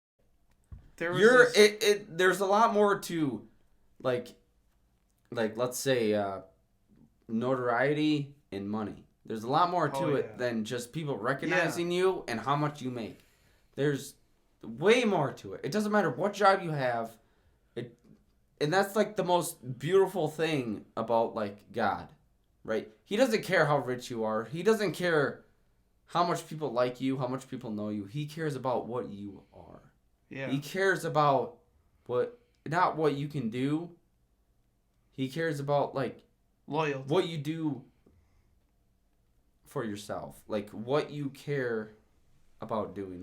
There's There's a lot more to like let's say notoriety and money. There's a lot more to it than just people recognizing you and how much you make. There's way more to it. It doesn't matter what job you have. And that's like the most beautiful thing about like God, right? He doesn't care how rich you are. He doesn't care how much people like you, how much people know you. He cares about what you are. Yeah. He cares about not what you can do. He cares about like loyalty. What you do for yourself, like what you care about doing.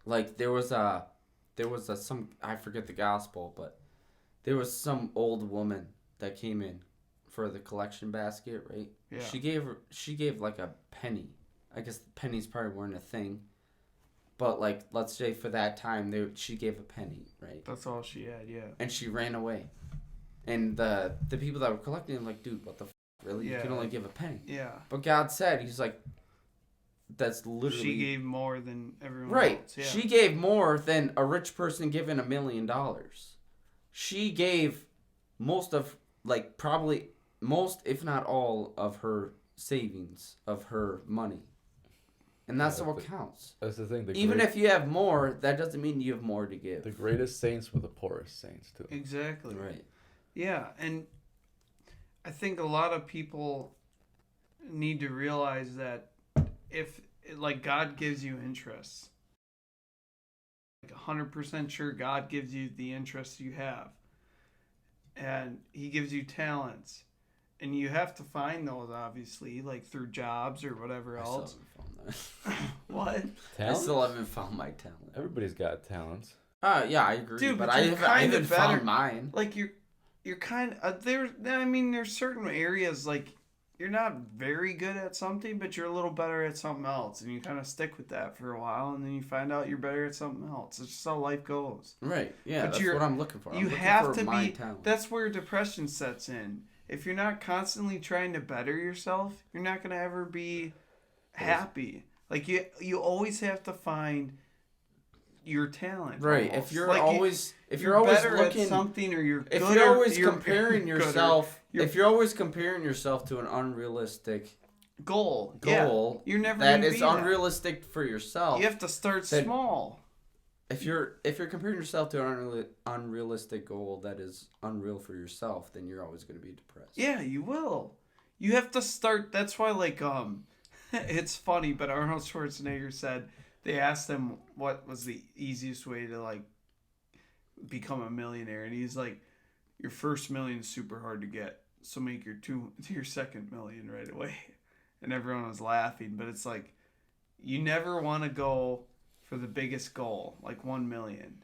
Like there was some, I forget the gospel, but there was some old woman that came in for the collection basket, right? Yeah. She gave like a penny. I guess pennies probably weren't a thing, but like let's say for that time she gave a penny, right? That's all she had, yeah. And she ran away, and the people that were collecting were like, dude, what the really? Yeah. You can only give a penny. Yeah. But God said, He's like, that's literally... She gave more than everyone right. else. Yeah. She gave more than a rich person giving $1 million. She gave most, if not all, of her savings, of her money. And that's what counts. That's the thing. Even if you have more, that doesn't mean you have more to give. The greatest saints were the poorest saints, too. Exactly. Right. Yeah, and I think a lot of people need to realize that if, like, God gives you interests, like 100% sure God gives you the interests you have, and He gives you talents, and you have to find those, obviously, like through jobs or whatever else. I still haven't found that. What? Talent? I still haven't found my talent. Everybody's got talents. Yeah, I agree. Dude, but but I you're haven't kinda found better. mine. Like, you're kind of, there's certain areas, like, you're not very good at something, but you're a little better at something else, and you kind of stick with that for a while, and then you find out you're better at something else. It's just how life goes. Right. Yeah, But that's what I'm looking for. You I'm looking have for to my be. talent. That's where depression sets in. If you're not constantly trying to better yourself, you're not gonna ever be happy. Like you always have to find your talent. Right. Almost. If you're like always better looking at something, or you're good, if you're always you're comparing gooder. yourself, if you're always comparing yourself to an unrealistic goal, yeah, you're never that gonna is be unrealistic for yourself. You have to start small. If you're comparing yourself to an unrealistic goal that is unreal for yourself, then you're always going to be depressed. Yeah, you will. You have to start. That's why, like, it's funny, but Arnold Schwarzenegger said they asked him what was the easiest way to like become a millionaire, and he's like, your first million is super hard to get, so make your second million right away. And everyone was laughing, but it's like, you never want to go for the biggest goal, like 1 million.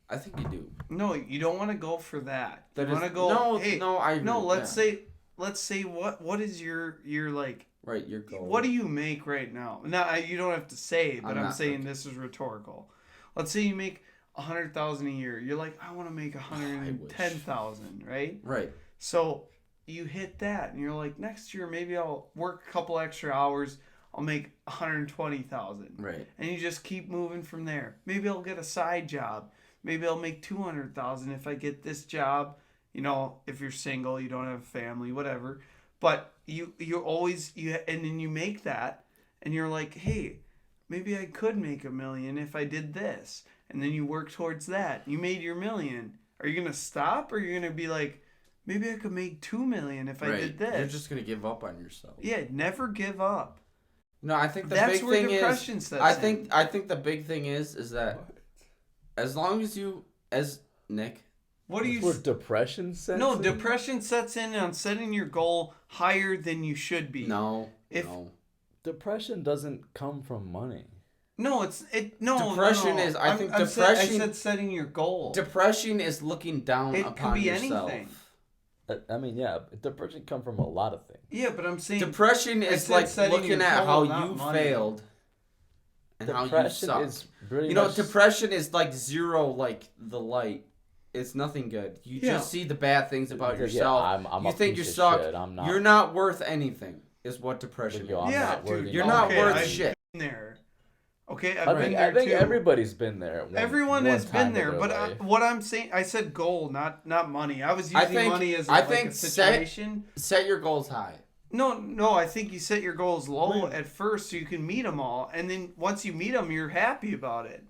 I think you do. No, you don't want to go for that. You That want to is- go. no, hey, no, I agree, no. Let's yeah. say what is your like. Right, your goal. What do you make right now? Now you don't have to say, but I'm not, saying okay. this is rhetorical. Let's say you make 100,000 a year. You're like, I want to make 110,000, right? Right. So you hit that, and you're like, next year maybe I'll work a couple extra hours. I'll make 120,000. Right. And you just keep moving from there. Maybe I'll get a side job. Maybe I'll make 200,000 if I get this job. You know, if you're single, you don't have a family, whatever. But you're always and then you make that, and you're like, hey, maybe I could make $1 million if I did this, and then you work towards that. You made your $1 million. Are you gonna stop, or are you gonna be like, maybe I could make $2 million if I did this? You're just gonna give up on yourself. Yeah, never give up. No, I think the That's big where thing depression is. sets I think the big thing is that as long as you, as Nick. What do That's you? where depression sets No, in? depression sets in on setting your goal higher than you should be. No. Depression doesn't come from money. No, no. Depression no. is. I think depression. I said setting your goal. Depression is looking down It upon could be yourself. anything. I mean, yeah, depression come from a lot of things. Yeah, but I'm saying Depression I is said like setting looking your at goal, how not you money. failed and how you Depression suck. is pretty You know, much depression is like zero, like the light. It's nothing good. You Yeah. just see the bad things about Yeah, yourself. I'm You a think piece you of suck. shit. I'm not. You're not worth anything. Is what depression Yo, is. I'm yeah, not worthy. dude, You're not okay, worth I've shit. been there. Okay, I've I been think there I think too. everybody's been there. At Everyone one has time been there, of but their life. what I'm saying, I said goal, not money. I was I using think- money as I like think a situation. Set your goals high. No, I think you set your goals low at first so you can meet them all, and then once you meet them, you're happy about it.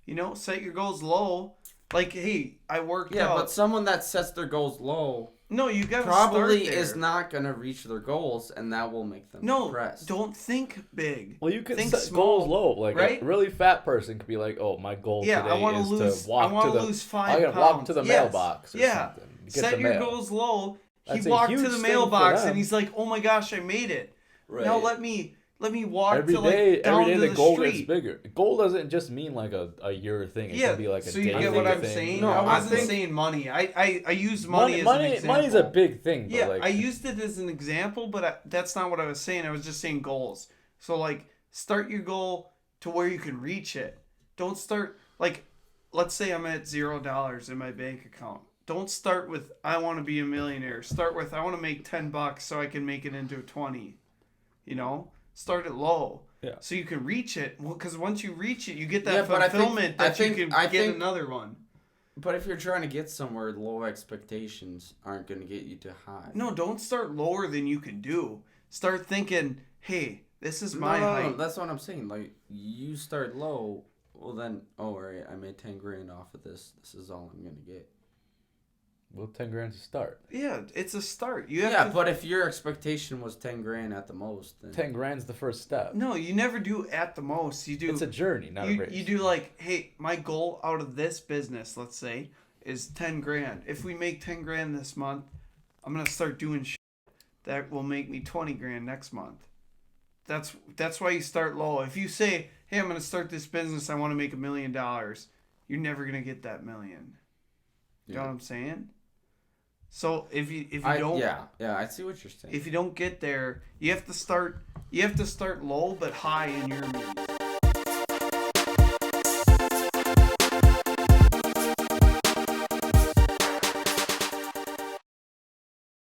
You know, set your goals low. Like, hey, I worked Yeah, out. but someone that sets their goals low No, you gotta probably start there. is not gonna reach their goals, and that will make them No, depressed. don't think big. Well, you can Think set small, goals low. Like right? a really fat person could be like, "Oh, my goal Yeah, today I want is to lose. to walk I want to to the. lose 5 I pounds. gotta walk to the Yes. mailbox or Yeah. something. Get Set the your mail. goals low. That's He a walked huge to the thing for mailbox them. and he's like, "Oh my gosh, I made it." Right. Now let me walk Every to like day, down every day to the the goal street. gets bigger. Goal doesn't just mean like a year thing. It Yeah, can be like a so you daily get what I'm thing. saying? No, I I wasn't think- saying money. I used money as an money, example. money's a big thing. But Yeah, like, I used it as an example, but that's not what I was saying. I was just saying goals. So like, start your goal to where you can reach it. Don't start like, let's say I'm at $0 in my bank account. Don't start with I want to be a millionaire. Start with I want to make $10 so I can make it into 20. You know, start it low. Yeah. So you can reach it. Well, because once you reach it, you get Yeah, that but I think- fulfillment that you can get another one. But if you're trying to get somewhere, low expectations aren't going to get you to high. No, don't start lower than you can do. Start thinking, hey, this is my no, height. that's what I'm saying. Like, you start low, well then, oh, all right, I made 10 grand off of this. This is all I'm going to get. well, 10 grand's a start. Yeah, it's a start. You have Yeah, to, but if your expectation was 10 grand at the most, then 10 grand's the first step. no, you never do at the most. You do. It's a journey, not a you, race. you do like, hey, my goal out of this business, let's say, is 10 grand. If we make 10 grand this month, I'm gonna start doing shit that will make me 20 grand next month. That's why you start low. If you say, hey, I'm gonna start this business, I want to make $1 million, you're never gonna get that million. You know what I'm saying? So if you don't I see what you're saying. if you don't get there, you have to start low but high in your means.